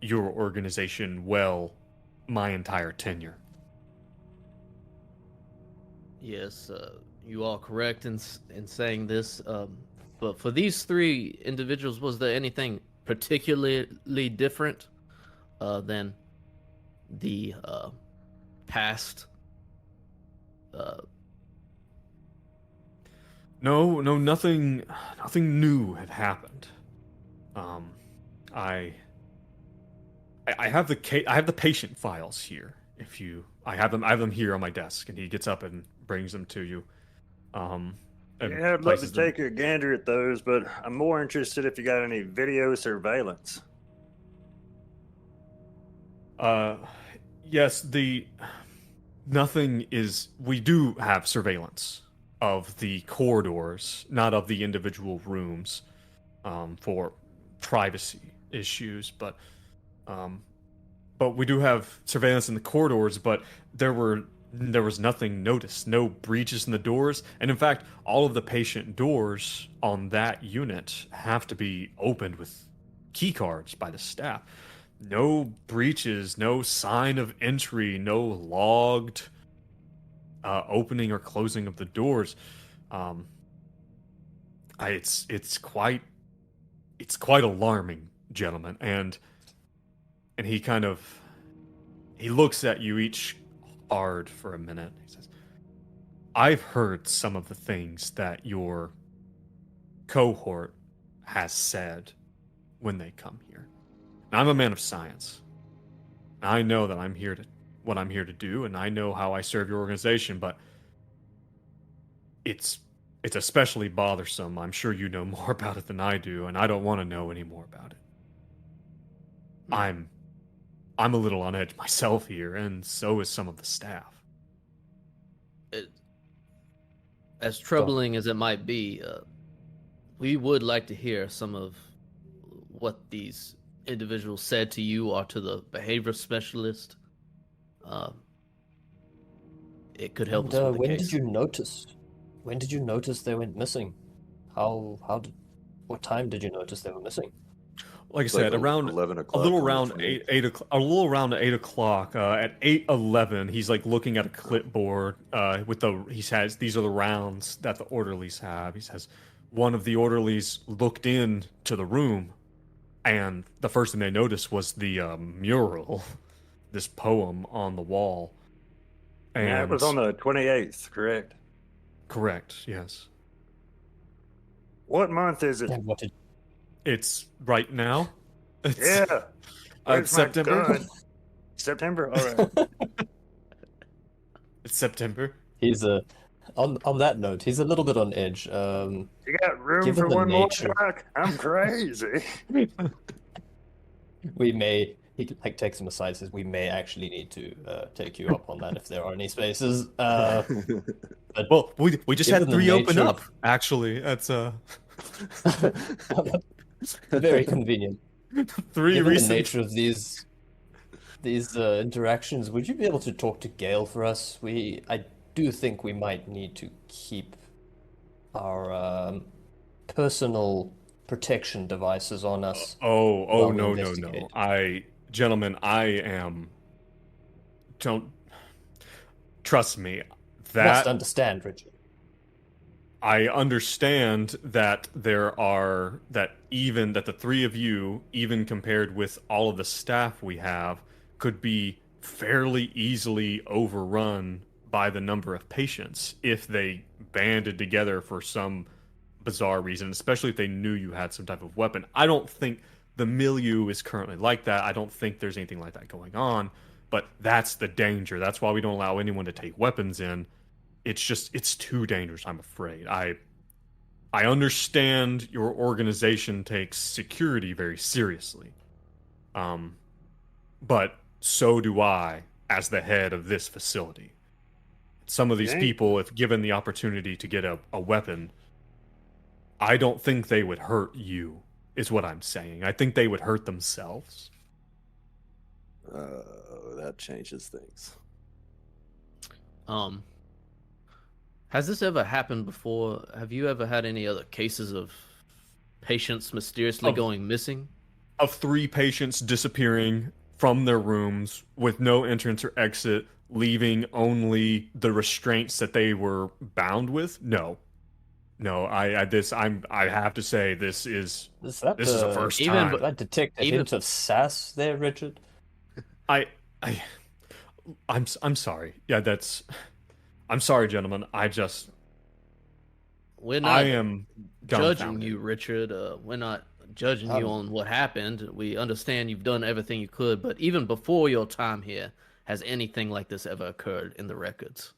your organization well my entire tenure. Yes, you are correct in saying this. But for these three individuals, was there anything particularly different than the past? No, nothing new had happened. I have the patient files here. I have them here on my desk, and he gets up and brings them to you. And Yeah, I'd love to places them- take a gander at those, but I'm more interested if you got any video surveillance. Yes, we do have surveillance of the corridors, not of the individual rooms, for privacy issues, but we do have surveillance in the corridors, but there was nothing noticed, no breaches in the doors, and in fact, all of the patient doors on that unit have to be opened with key cards by the staff. No breaches, no sign of entry, no logged opening or closing of the doors. It's quite alarming, gentlemen, and he looks at you each hard for a minute. He says, I've heard some of the things that your cohort has said when they come here. Now, I'm a man of science. I know that what I'm here to do, and I know how I serve your organization, but it's especially bothersome. I'm sure you know more about it than I do, and I don't want to know any more about it. I'm a little on edge myself here, and so is some of the staff. As troubling as it might be, we would like to hear some of what these individuals said to you or to the behavior specialist. It could help us with the when case. did you notice? When did you notice they went missing? What time did you notice they were missing? Like I said, around 11 a o'clock. little on the around 28th. eight o'clock. A little around 8 o'clock. At 8:11, he's like looking at a clipboard. These are the rounds that the orderlies have. He says one of the orderlies looked in to the room, and the first thing they noticed was the mural, this poem on the wall. And Yeah, it was on the 28th, correct? correct. Yes, What month is it? And what did it's right now. It's, Yeah. Where's my September. gun? September? All right. It's September. he's on that note, he's a little bit on edge. You got room Given for the one more nature- truck? I'm crazy. He like takes him aside and says we may actually need to take you up on that if there are any spaces. But Well, we just had Given the 3 open nature- up. Actually, that's very convenient. 3 Given the recent. nature of these interactions, would you be able to talk to Gale for us? I do think we might need to keep our personal protection devices on us. Oh while we no. investigate. Gentlemen, I am don't trust me. You must That understand, Richard. I understand that that the three of you, even compared with all of the staff we have, could be fairly easily overrun by the number of patients if they banded together for some bizarre reason, especially if they knew you had some type of weapon. I don't think the milieu is currently like that. I don't think there's anything like that going on, but that's the danger. That's why we don't allow anyone to take weapons in. It's too dangerous, I'm afraid. I understand your organization takes security very seriously. But so do I as the head of this facility. Some of these people, if given the opportunity to get a weapon, I don't think they would hurt you, is what I'm saying. I think they would hurt themselves. That changes things. Has this ever happened before? Have you ever had any other cases of patients mysteriously going missing? Of 3 patients disappearing from their rooms with no entrance or exit, leaving only the restraints that they were bound with? No. I have to say this is Is the first time. That detect a hint of sass there, Richard? I'm sorry. Yeah, I'm sorry, gentlemen. We're not I am judging dumbfounded. you, Richard. We're not judging you on what happened. We understand you've done everything you could, but even before your time here, has anything like this ever occurred in the records?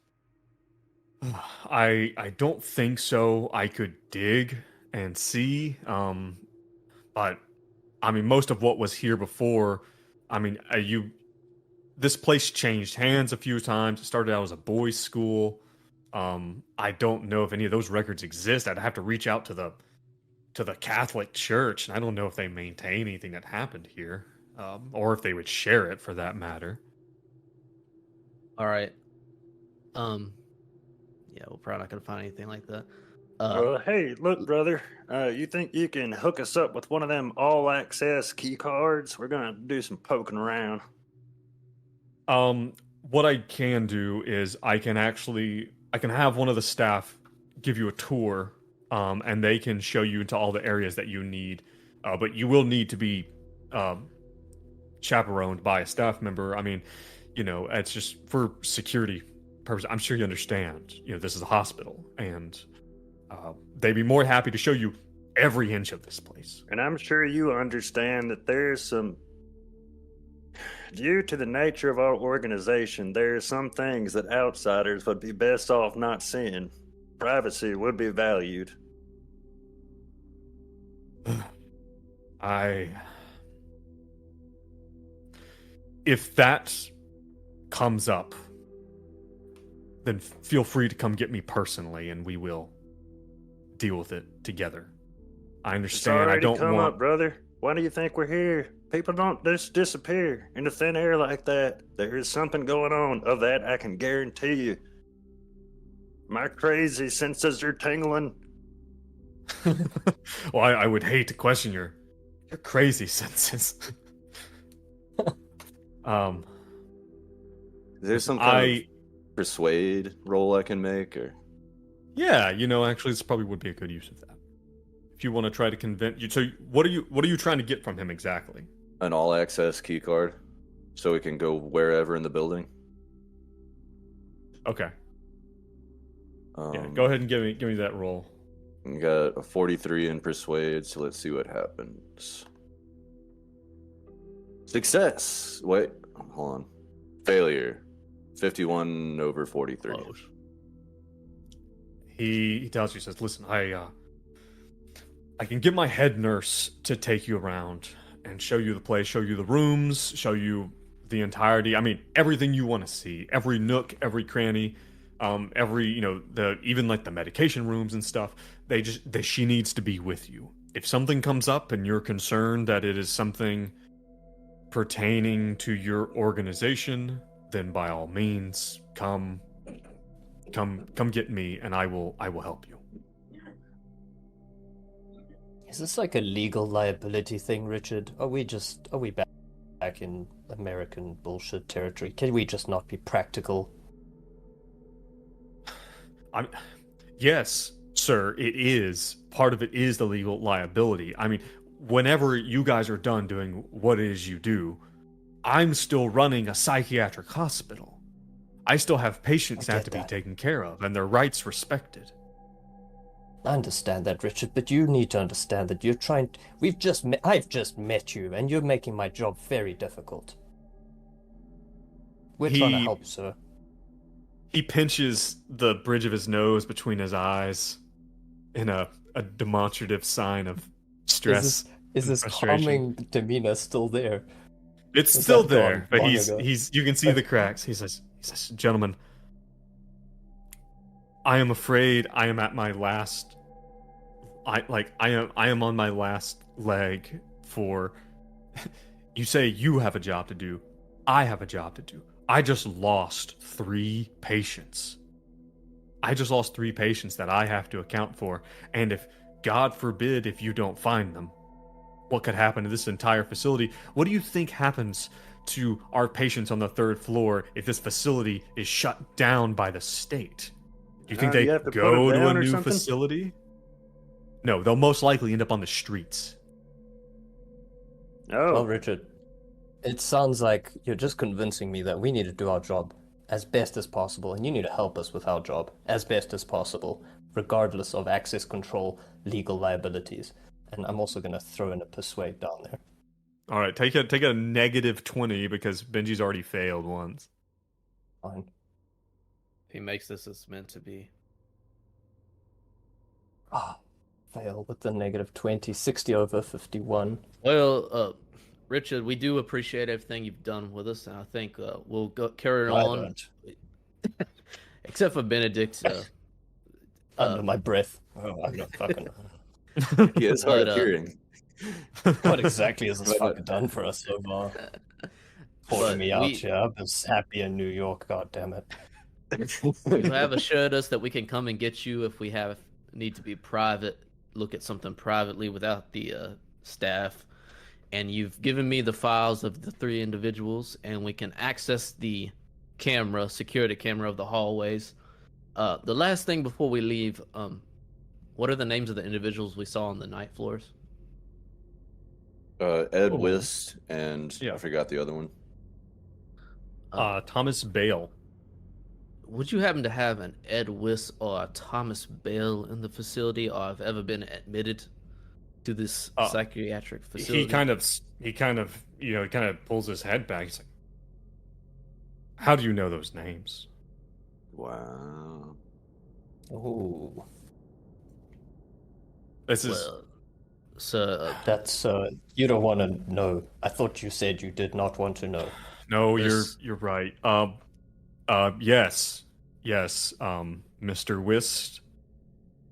I don't think so. I could dig and see, but I mean, most of what was here before. I mean, this place changed hands a few times. It started out as a boys' school. I don't know if any of those records exist. I'd have to reach out to the Catholic Church, and I don't know if they maintain anything that happened here, or if they would share it for that matter. All right. Yeah, we're probably not gonna find anything like that. Hey, look, brother. You think you can hook us up with one of them all-access key cards? We're gonna do some poking around. What I can do is I can have one of the staff give you a tour, and they can show you into all the areas that you need. But you will need to be chaperoned by a staff member. I mean, it's just for security purposes. I'm sure you understand. This is a hospital, and they'd be more happy to show you every inch of this place. And I'm sure you understand that there's some... Due to the nature of our organization, there are some things that outsiders would be best off not seeing. Privacy would be valued. If that comes up, then feel free to come get me personally, and we will deal with it together. I understand. I don't come want... up, brother. Why do you think we're here? People don't just disappear into thin air like that. There is something going on. Of that, I can guarantee you. My crazy senses are tingling. Well, I would hate to question your crazy senses. Is there some kind of persuade roll I can make, or? Yeah, actually, this probably would be a good use of that. If you want to try to convince you. So, what are you trying to get from him exactly? An all-access key card, so we can go wherever in the building. Okay. Yeah, go ahead and give me that roll. We got a 43 in persuade, so let's see what happens. Success. Wait, hold on. Failure. 51 over 43. Oh, He tells you, says, "Listen, I can get my head nurse to take you around and show you the place, show you the rooms, show you the entirety. I mean, everything you want to see, every nook, every cranny, every even like the medication rooms and stuff. She needs to be with you. If something comes up and you're concerned that it is something pertaining to your organization, then by all means, come get me, and I will help you." Is this like a legal liability thing, Richard? Are we back in American bullshit territory. Can we just not be practical? Yes, sir, it is. Part of it is the legal liability. I mean, whenever you guys are done doing what it is you do, I'm still running a psychiatric hospital. I still have patients that have to be taken care of and their rights respected. I understand that, Richard, but you need to understand that you're trying. I've just met you, and you're making my job very difficult. We're trying to help, sir. He pinches the bridge of his nose between his eyes in a demonstrative sign of stress. Is this calming demeanor still there? It's still there, but you can see the cracks. He says, gentlemen, I am afraid I am at my last. I am on my last leg for. You say you have a job to do. I have a job to do. I just lost 3 patients. I just lost 3 patients that I have to account for, and if God forbid if you don't find them, what could happen to this entire facility? What do you think happens to our patients on the 3rd floor if this facility is shut down by the state? Do you think they go to a new facility? No, they'll most likely end up on the streets. Oh. Well, Richard, it sounds like you're just convincing me that we need to do our job as best as possible, and you need to help us with our job as best as possible, regardless of access control, legal liabilities. And I'm also going to throw in a persuade down there. All right, take a -20 because Benji's already failed once. Fine. He makes this as meant to be. Fail with the -20, 60 over 51. Well, Richard, we do appreciate everything you've done with us, and I think we'll carry it on. Don't. Except for Benedict. Under my breath. Oh, I'm not fucking. He is hard of hearing. What exactly has this fucker done for us so far? Pulling me out here. I'm just happy in New York, god damn it. You have assured us that we can come and get you if we need to be private, look at something privately without the staff. And you've given me the files of the 3 individuals, and we can access the security camera of the hallways. The last thing before we leave, what are the names of the individuals we saw on the night floors? Ed Wist and I forgot the other one. Thomas Bale. Would you happen to have an Ed Wist or a Thomas Bale in the facility, or have ever been admitted to this psychiatric facility? He kind of pulls his head back. He's like, "How do you know those names?" Wow. Oh. This is that's you don't want to know. I thought you said you did not want to know. No, you're right. Yes. Mr. Wist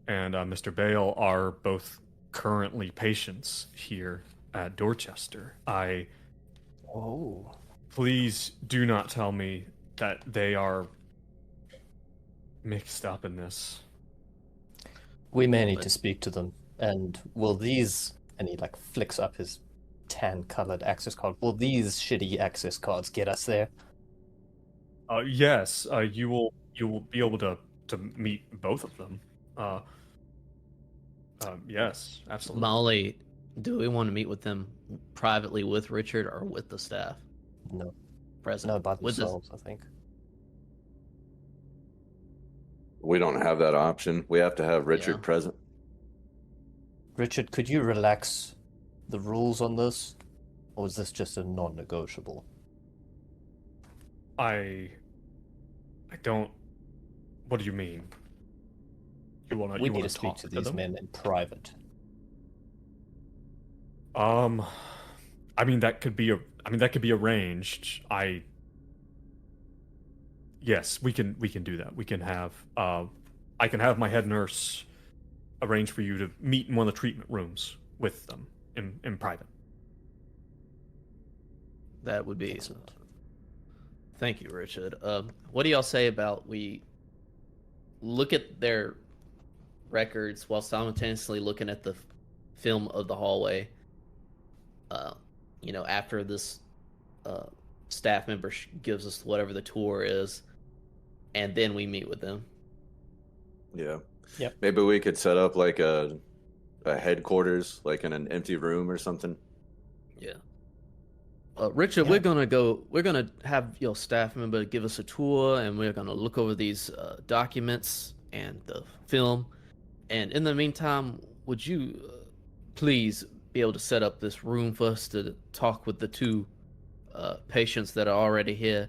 and Mr. Bale are both currently patients here at Dorchester. Please do not tell me that they are mixed up in this. We may need to speak to them. And will these, and he flicks up his tan-colored access card, will these shitty access cards get us there? Yes, you will be able to meet both of them. Yes, absolutely. Molly, do we want to meet with them privately with Richard or with the staff? No. Present. No, by themselves, I think. We don't have that option. We have to have Richard present. Richard, could you relax the rules on this? Or is this just a non-negotiable? I don't... What do you mean? We need to speak to these men in private. I mean that could be arranged. Yes, we can do that. We can have I can have my head nurse arrange for you to meet in one of the treatment rooms with them in private. That would be excellent. Thank you, Richard. What do y'all say about we look at their records while simultaneously looking at the film of the hallway? After this staff member gives us whatever the tour is, and then we meet with them. Yeah. Yep. Maybe we could set up like a headquarters, like in an empty room or something. Yeah. Richard, Yeah. we're gonna have your staff member give us a tour, and we're gonna look over these documents and the film. And in the meantime, would you please be able to set up this room for us to talk with the two patients that are already here,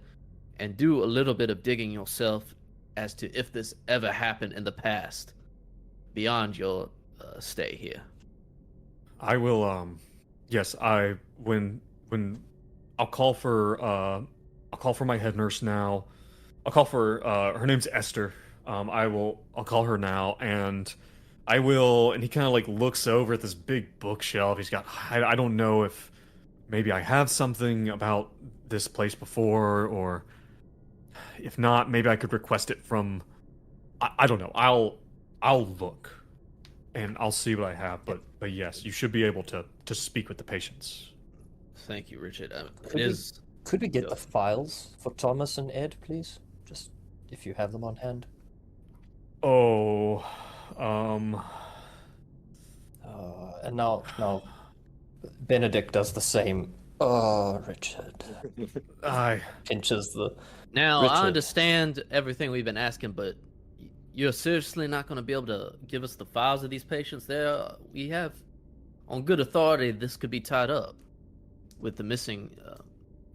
and do a little bit of digging yourself as to if this ever happened in the past beyond your stay here. I will. Yes, when I'll call for my head nurse now. I'll call for her name's Esther. I'll call her now, and I will. And he kind of like looks over at this big bookshelf. He's got. I don't know if maybe I have something about this place before, or if not, maybe I could request it from. I don't know. I'll look, and I'll see what I have. But yes, you should be able to speak with the patients. Thank you, Richard. Could we get Yeah. the files for Thomas and Ed, please? Just if you have them on hand. Oh, And now, Benedict does the same. Oh, Richard. I Pinches the. Now, Richard. I understand everything we've been asking, but you're seriously not going to be able to give us the files of these patients there? We have, on good authority, this could be tied up with the missing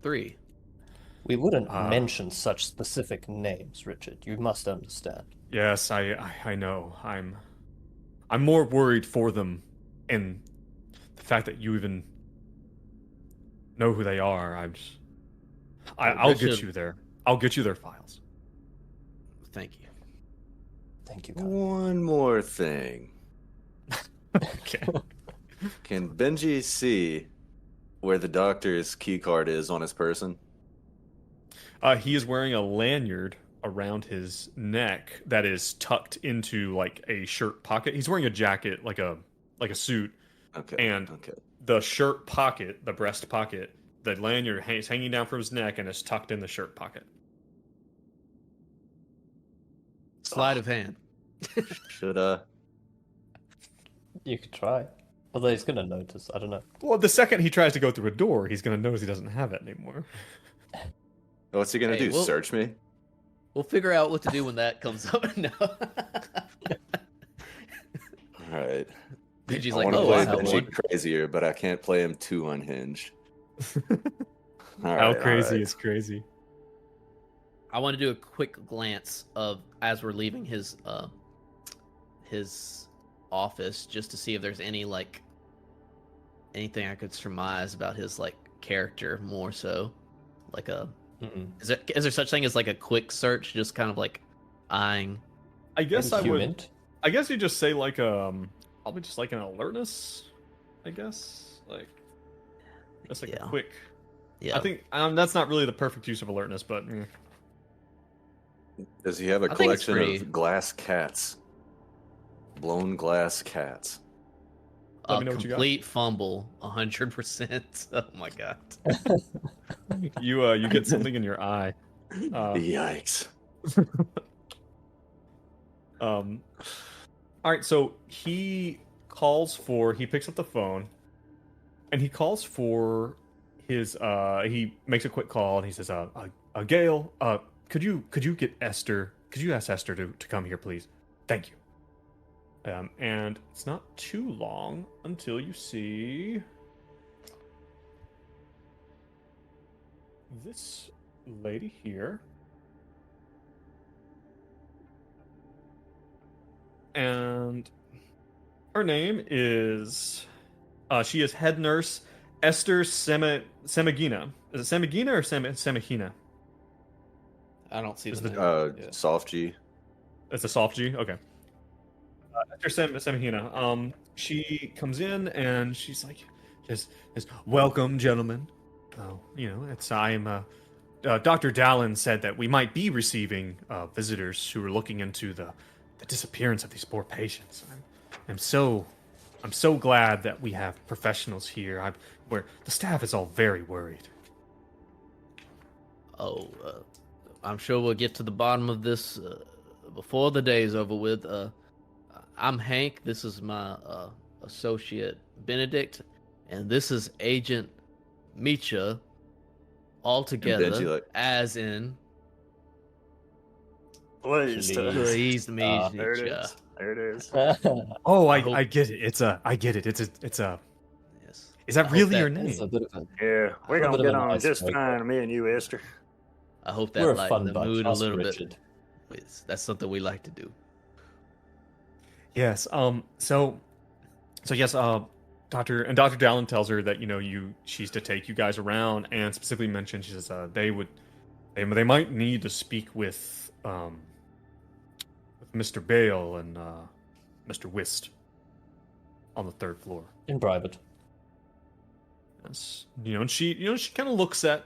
3. We wouldn't mention such specific names, Richard. You must understand. yes, I know. I'm more worried for them, and the fact that you even know who they are. I'll get Richard- you there. I'll get you their files. Thank you. Thank you, Karl. One more thing. Okay. Can Benji see where the doctor's key card is on his person? He is wearing a lanyard around his neck that is tucked into like a shirt pocket. He's wearing a jacket, like a suit, Okay. and okay. the shirt pocket, the breast pocket, the lanyard is hanging down from his neck and is tucked in the shirt pocket. Sleight of hand. Should You could try. Although he's gonna notice. I don't know. Well, the second he tries to go through a door, he's going to notice he doesn't have it anymore. what's he gonna Hey, do? well- Search me? We'll figure out what to do when that comes up. No. All right. Benji's I like, want to oh, play I have Benji one. crazier, but I can't play him too unhinged. All How right, crazy all right. is crazy. I want to do a quick glance of as we're leaving his office, just to see if there's any like anything I could surmise about his like character more so. Like a Mm-mm. is there such thing as like a quick search, just kind of like eyeing? I guess I would. Human. I guess you just say like probably just like an alertness. I guess like just like Yeah. a quick. Yeah, I think that's not really the perfect use of alertness, but Does he have a I think it's collection pretty- of glass cats? Blown glass cats. Let a me know what you got. complete fumble, 100%. Oh my god. you get something in your eye. Yikes. All right, so he picks up the phone, and he calls for his he makes a quick call, and he says, Gail, could you get Esther? Could you ask Esther to come here, please? Thank you. And it's not too long until you see this lady here. And her name is she is head nurse Esther Semagina. Is it Semagina or Semagina? I don't see Is the the- name. Yeah. Soft G. It's a soft G. Okay. Esther Semagina. She comes in and she's like, "Just welcome, gentlemen. Oh, I am. Dr. Dallin said that we might be receiving visitors who are looking into the disappearance of these poor patients. I'm so glad that we have professionals here. Where the staff is all very worried." I'm sure we'll get to the bottom of this before the day is over with. I'm Hank. This is my associate Benedict, and this is Agent Micha. All together, Benji, like- as in Please, pleased to meet there it ya. is. There it is. Oh, I hope- I get it. I get it. It's a. Yes. Is that I hope really your that is name? a bit of a- Yeah, we're A gonna bit of get an on just icebreaker. fine, me and you, Esther. I hope that We're a lightened fun the bunch. mood a Us little Richard. bit. Please, that's something we like to do. Yes. So yes. Dr. Dallin tells her that she's to take you guys around, and specifically mentions she says they might need to speak with Mr. Bale and Mr. Whist on the 3rd floor. In private. Yes. And she kind of looks at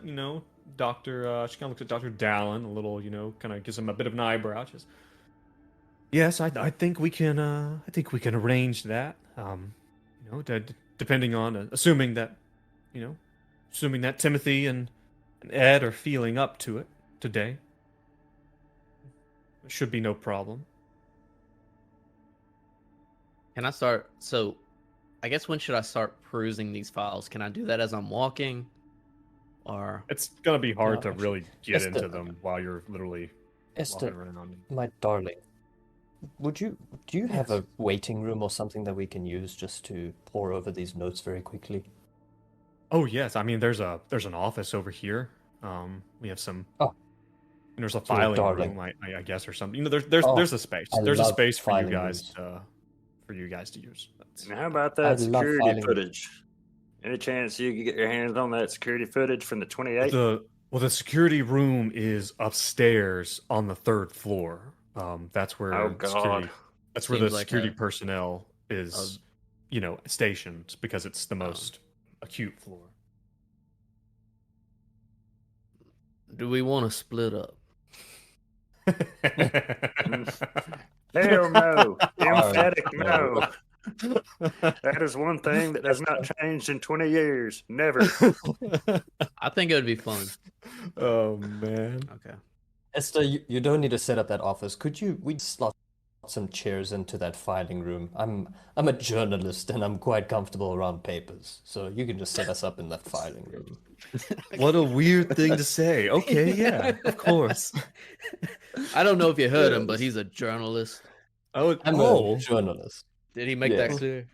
Doctor. She kind of looks at Dr. Dallin a little. Kind of gives him a bit of an eyebrow. She says, "Yes, I think we can. I think we can arrange that. Depending on assuming that Timothy and Ed are feeling up to it today. There should be no problem." Can I start? So, I guess when should I start perusing these files? Can I do that as I'm walking, or It's gonna be hard No, to really get Esther- into them while you're literally walking Esther, around. my darling, do you have a waiting room or something that we can use just to pore over these notes very quickly? Oh yes, I mean there's an office over here. We have some. Oh. And there's a You're filing darling. room, I guess, or something. Oh, There's a space. I There's a love space for you filing guys rooms. to use. And how about I that love security filing- footage? Any chance you could get your hands on that security footage from the 28th? The security room is upstairs on the 3rd floor. That's where Oh, God. that's where Seems the like security a- personnel is, stationed because it's the most acute floor. do we want to split up? Hell no. Emphatic no. no. That is one thing that has not changed in 20 years. Never. I think it would be fun. Oh man. Okay. Esther, you don't need to set up that office. We slot some chairs into that filing room? I'm a journalist and I'm quite comfortable around papers, so you can just set us up in that filing room. What a weird thing to say. Okay, yeah, of course. I don't know if you heard him, but he's a journalist. Oh, I'm a journalist. Did he make that clear?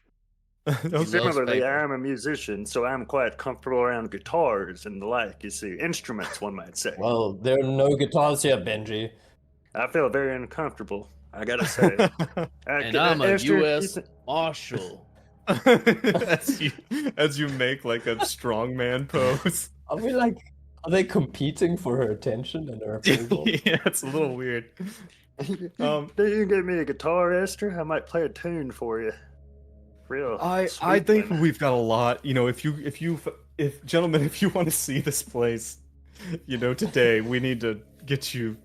okay. Similarly, paper. I'm a musician, so I'm quite comfortable around guitars and the like, you see. Instruments, one might say. Well, there are no guitars here, Benji. I feel very uncomfortable, I gotta say. And I'm a Esther, U.S. Marshal. as you make like a strongman pose. Are they competing for her attention and her approval? Yeah, it's a little weird. Do you give me a guitar, Esther? I might play a tune for you. Real. I sweet think one. we've got a lot. If gentlemen, if you want to see this place, today we need to get you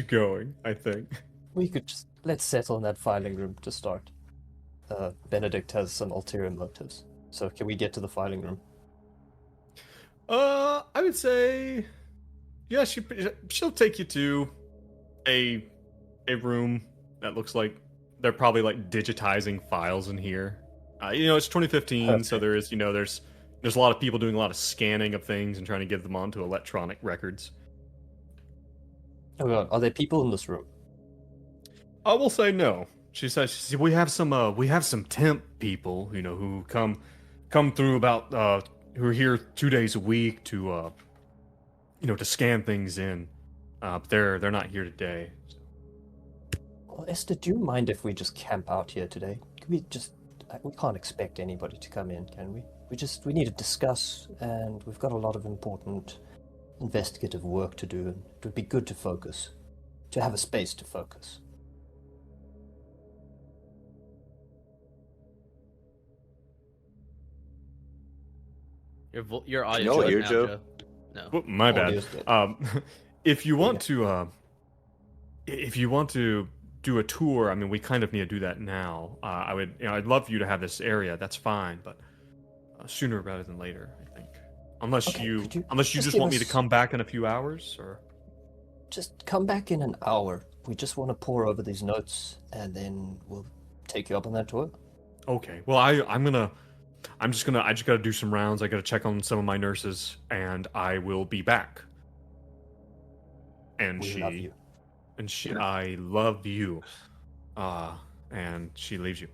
going. I think. We could let's settle in that filing room to start. Benedict has some ulterior motives, so can we get to the filing room? I would say, yeah, she'll take you to a room that looks like they're probably like digitizing files in here. It's 2015, so there is, there's a lot of people doing a lot of scanning of things and trying to get them onto electronic records. Oh God, are there people in this room? I will say no. She says we have some temp people, who come through about who are here 2 days a week to to scan things in. But they're not here today. Well, Esther, do you mind if we just camp out here today? We can't expect anybody to come in, can we? We need to discuss, and we've got a lot of important investigative work to do, and it would be good to focus, to have a space to focus. Your audio. No, shut you're now, Joe. Joe. No. Oh, my bad. Audio's good. If you want to do a tour, I mean, we kind of need to do that now. I'd love for you to have this area. That's fine, but sooner rather than later, I think. Unless Okay, you could you just give want me to us- come back in a few hours, or just come back in an hour. We just want to pour over these notes, and then we'll take you up on that tour. Okay. Well, I just gotta do some rounds. I gotta check on some of my nurses, and I will be back. And We love you. I love you. And she leaves you.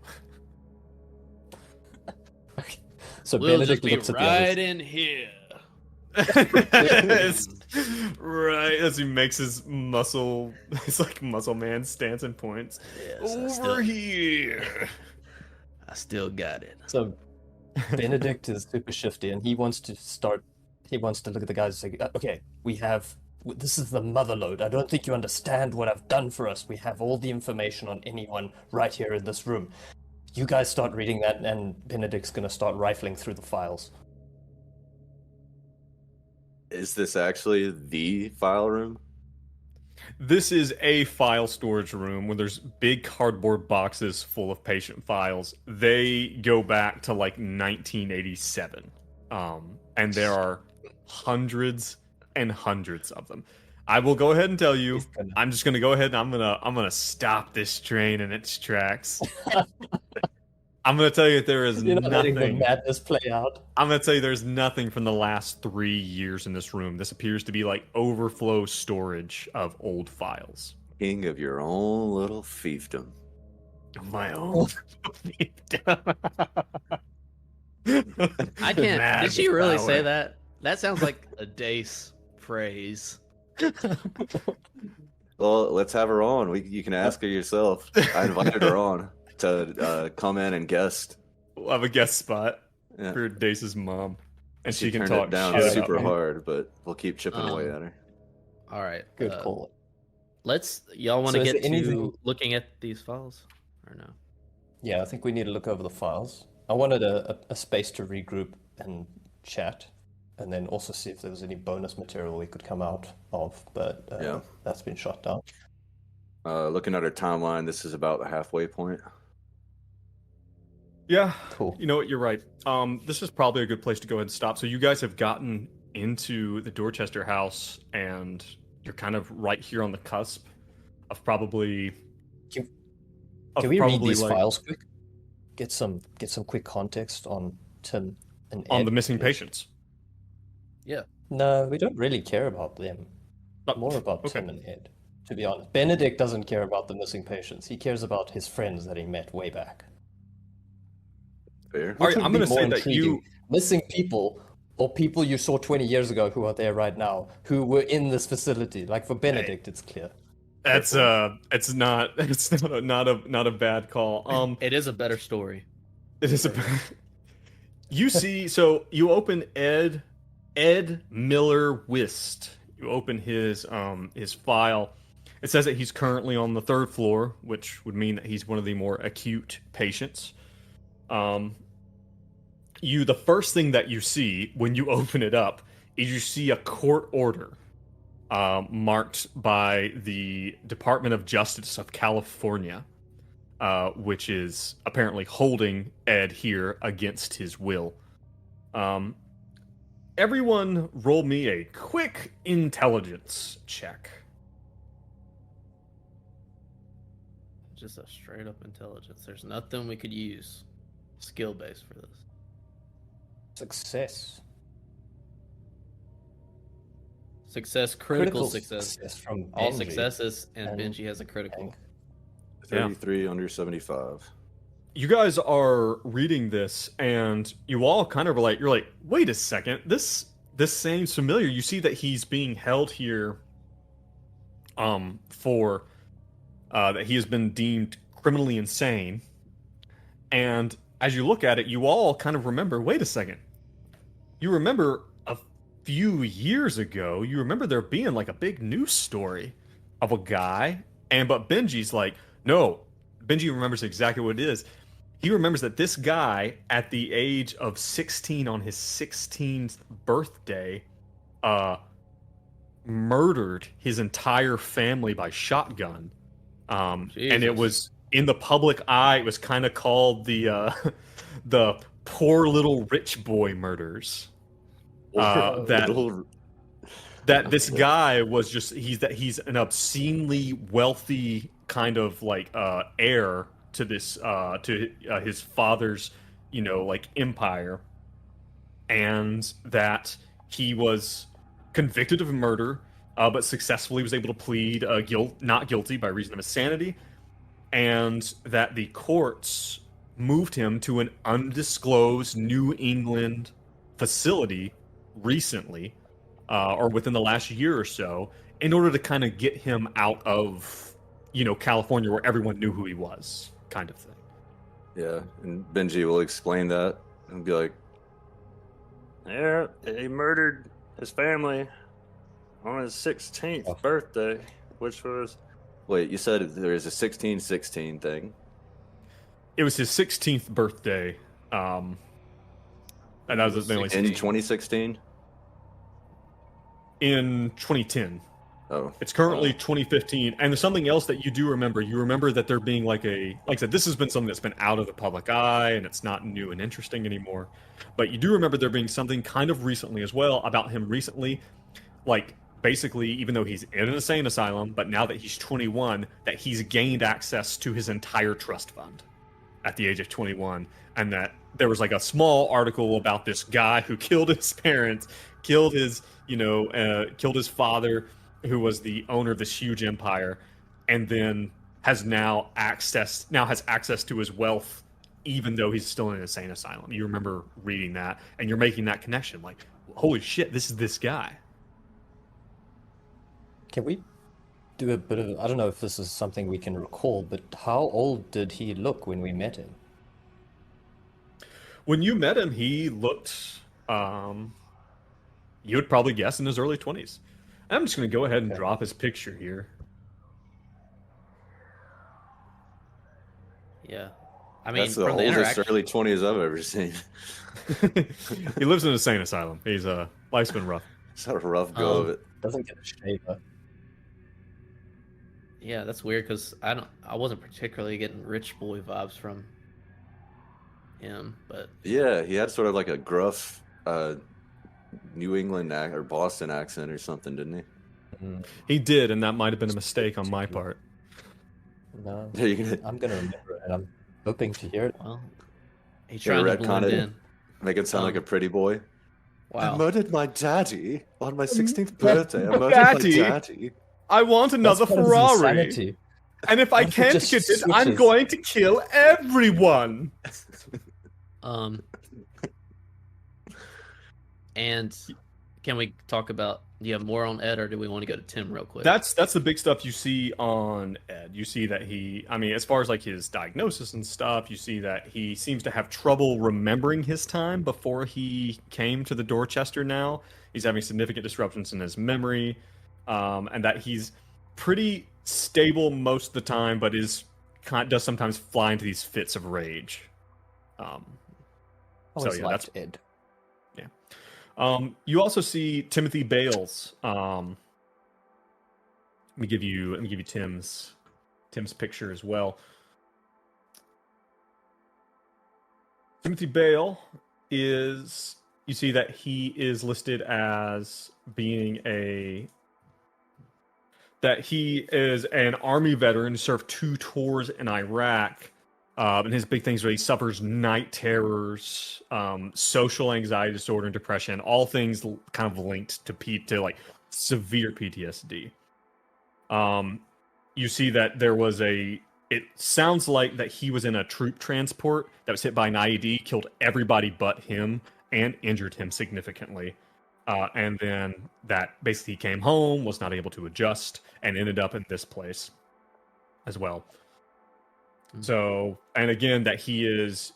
Okay. So We'll Benedict just be looks at the right others. in here. Right as he makes his muscle, it's like muscle man stance and points. Yes, Over here. I still got it. So Benedict is super shifty, and he wants to look at the guys and say, okay, this is the motherlode. I don't think you understand what I've done for us. We have all the information on anyone right here in this room. You guys start reading that, and Benedict's going to start rifling through the files. Is this actually the file room? This is a file storage room where there's big cardboard boxes full of patient files. They go back to like 1987. And there are hundreds and hundreds of them. I will go ahead and tell you, I'm just gonna go ahead and I'm gonna stop this train in its tracks. I'm gonna tell you that there is You're not letting the nothing. madness play out. I'm gonna tell you there's nothing from the last 3 years in this room. This appears to be like overflow storage of old files. King of your own little fiefdom. My own. I can't. Did she really say power. that? That sounds like a Dace phrase. Well, let's have her on. You can ask her yourself. I invited her on to come in and guest. We'll have a guest spot Yeah. for Dace's mom, and she can turned talk it down shit super about me. hard, but we'll keep chipping away at her. All right. Good call. Y'all want So to is get there to anything- looking at these files or no? Yeah, I think we need to look over the files. I wanted a space to regroup and chat, and then also see if there was any bonus material we could come out of, but Yeah. that's been shot down. Looking at her timeline, this is about the halfway point. Yeah, Cool. you know what? You're right. This is probably a good place to go ahead and stop. So you guys have gotten into the Dorchester house, and you're kind of right here on the cusp of probably. Can of we read probably, these like, files quick? Get some quick context on Tim and on Ed, the missing please? patients? No, we don't really care about them. Oh, More about okay. Tim and Ed, to be honest. Benedict doesn't care about the missing patients. He cares about his friends that he met way back. Fair. All right, Which would I'm be gonna say more that intriguing, you. missing people or people you saw 20 years ago who are there right now, who were in this facility. Like for Benedict, it's clear. It's not a bad call. It is a better story. It is a. You see, so you open Ed Miller Wist. You open his file. It says that he's currently on the 3rd floor, which would mean that he's one of the more acute patients. The first thing that you see when you open it up is you see a court order marked by the Department of Justice of California, which is apparently holding Ed here against his will. Everyone roll me a quick intelligence check. Just a straight up intelligence. There's nothing we could use skill based for this. Success. Success, critical success. from All Benji successes, and and Benji has a critical. Hank. 33 under 75. You guys are reading this, and you all kind of you're like, wait a second, this seems familiar. You see that he's being held here, for that he has been deemed criminally insane, and as you look at it, you all kind of remember, wait a second, you remember a few years ago, you remember there being like a big news story of a guy, but Benji's like, no, Benji remembers exactly what it is. He remembers that this guy, at the age of 16, on his 16th birthday, murdered his entire family by shotgun. And it Jesus. was in the public eye. It was kind of called the poor little rich boy murders. That Little- that this guy was just he's an obscenely wealthy kind of like heir to this his father's like empire, and that he was convicted of murder, but successfully was able to plead not guilty by reason of insanity, and that the courts moved him to an undisclosed New England facility recently, or within the last year or so, in order to kind of get him out of, California, where everyone knew who he was, kind of thing. Yeah, and Benji will explain that and be like, Yeah, he murdered his family on his 16th birthday, which was... wait, you said there's a 1616 thing? It was his 16th birthday, and that was In 2016? In 2010. Oh. It's currently 2015, and there's something else that you do remember. You remember that there being like I said, this has been something that's been out of the public eye, and it's not new and interesting anymore. But you do remember there being something kind of recently as well about him recently, like basically, even though he's in an insane asylum, but now that he's 21, that he's gained access to his entire trust fund at the age of 21, and that there was like a small article about this guy who killed his parents, killed his father, who was the owner of this huge empire, and then has access to his wealth, even though he's still in an insane asylum. You remember reading that, and you're making that connection, like, holy shit, this is this guy. Can we do a bit of... I don't know if this is something we can recall, but how old did he look when we met him? When you met him, he looked, you would probably guess in his early 20s. I'm just going to go ahead and drop his picture here. Yeah. I mean, that's the from the oldest interaction... early 20s I've ever seen. He lives in an insane asylum. He's life's been rough. It's a rough go of it. Doesn't get a shaver. Yeah, that's weird because I wasn't particularly getting rich boy vibes from him, but Yeah, he had sort of like a gruff New England or Boston accent or something, didn't he? He did, and that might have been a mistake on my part. No, Yeah, you can I'm gonna remember it, and I'm hoping to hear it. well, he's Yeah, trying to retcon blend it. in. make it sound like a pretty boy. I Wow. murdered my daddy on my 16th birthday. I murdered Daddy? my daddy. I want another That's part of Ferrari, insanity. and if I What if it can't just get it, I'm switches? going to kill everyone. And can we talk about? Do you have more on Ed, or do we want to go to Tim real quick? That's the big stuff you see on Ed. You see that as far as like his diagnosis and stuff, you see that he seems to have trouble remembering his time before he came to the Dorchester now. He's having significant disruptions in his memory, and that he's pretty stable most of the time, but does sometimes fly into these fits of rage. Always yeah, liked Ed. You also see Timothy Bales. Let me give you Tim's picture as well. Timothy Bale is, you see that he is listed as being that he is an Army veteran, served 2 tours in Iraq. And his big things where he suffers night terrors, social anxiety disorder, and depression, all things kind of linked to like severe PTSD. You see that there was it sounds like that he was in a troop transport that was hit by an IED, killed everybody but him, and injured him significantly. And then that basically he came home, was not able to adjust, and ended up in this place as well. So, and again, that he is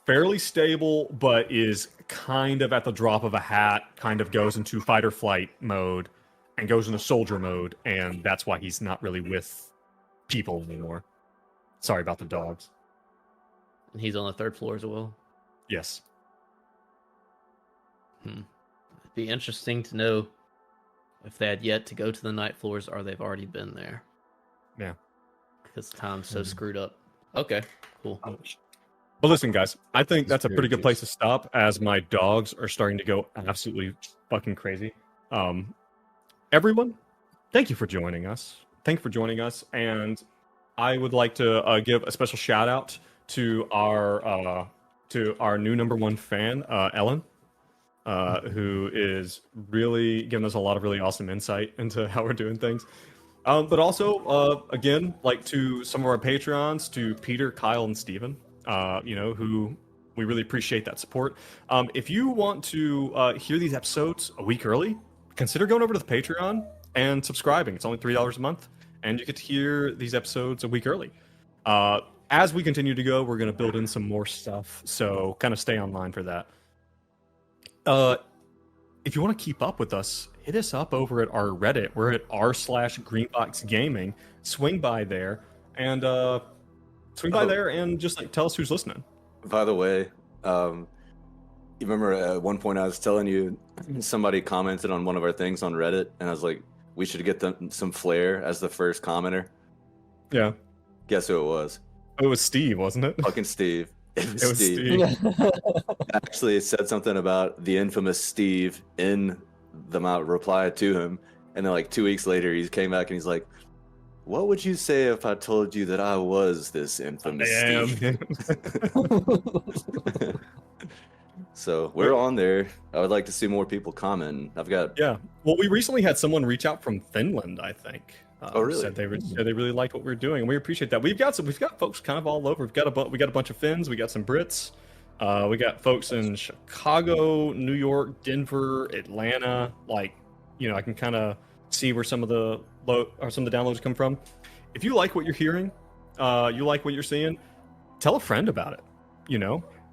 fairly stable, but is kind of at the drop of a hat, kind of goes into fight or flight mode and goes into soldier mode, and that's why he's not really with people anymore. Sorry about the dogs. And he's on the 3rd floor as well. Yes. It'd be interesting to know if they had yet to go to the night floors or they've already been there. Yeah. Because time's so screwed up. Okay, cool. But listen, guys, I think that's a pretty good place to stop, as my dogs are starting to go absolutely fucking crazy. everyone, thank you for joining us. Thank you for joining us, and I would like to give a special shout out to our new number one fan, Ellen, who is really giving us a lot of really awesome insight into how we're doing things. But also, again, like to some of our Patreons, to Peter, Kyle, and Steven, who we really appreciate that support. If you want to hear these episodes a week early, consider going over to the Patreon and subscribing. It's only $3 a month, and you get to hear these episodes a week early. As we continue to go, we're going to build in some more stuff, so kind of stay online for that. If you want to keep up with us, hit us up over at our Reddit. We're at r/greenboxgaming. Swing by there and just like tell us who's listening. By the way, you remember at one point I was telling you somebody commented on one of our things on Reddit, and I was like, we should get them some flair as the first commenter. Yeah. Guess who it was? It was Steve, wasn't it? Fucking Steve. It was Steve. Actually, it said something about the infamous Steve in the reply to him, and then like 2 weeks later, he came back and he's like, "What would you say if I told you that I was this infamous Steve?" So we're on there. I would like to see more people comment. Yeah. Well, we recently had someone reach out from Finland, I think. Oh, really? Said they really liked what we were doing, and we appreciate that. We've got folks kind of all over. We got a bunch of Finns. We got some Brits. We got folks in Chicago, New York, Denver, Atlanta. Like, I can kind of see where some of the downloads come from. If you like what you're hearing, you like what you're seeing, tell a friend about it.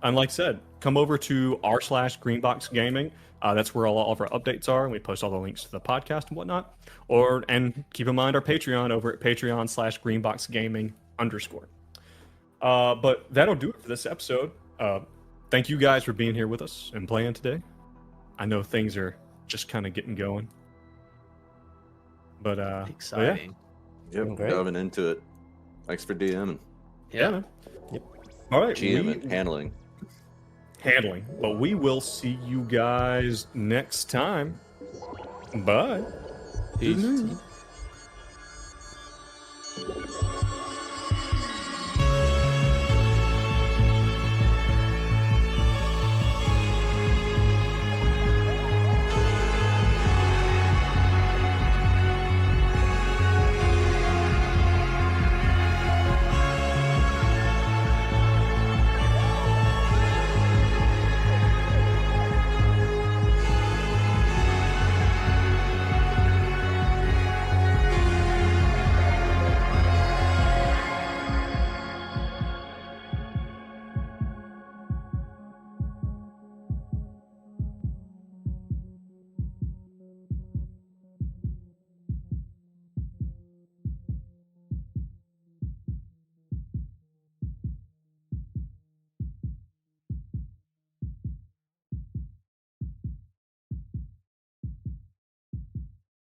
And like I said, come over to r/greenboxgaming. That's where all of our updates are, and we post all the links to the podcast and whatnot. And keep in mind our Patreon over at patreon/greenboxgaming_. But that'll do it for this episode. Thank you guys for being here with us and playing today. I know things are just kind of getting going. But exciting. Yep, diving into it. Thanks for DMing. Yeah. Man. Yep. All right. GM and handling. But we will see you guys next time. Bye. Peace.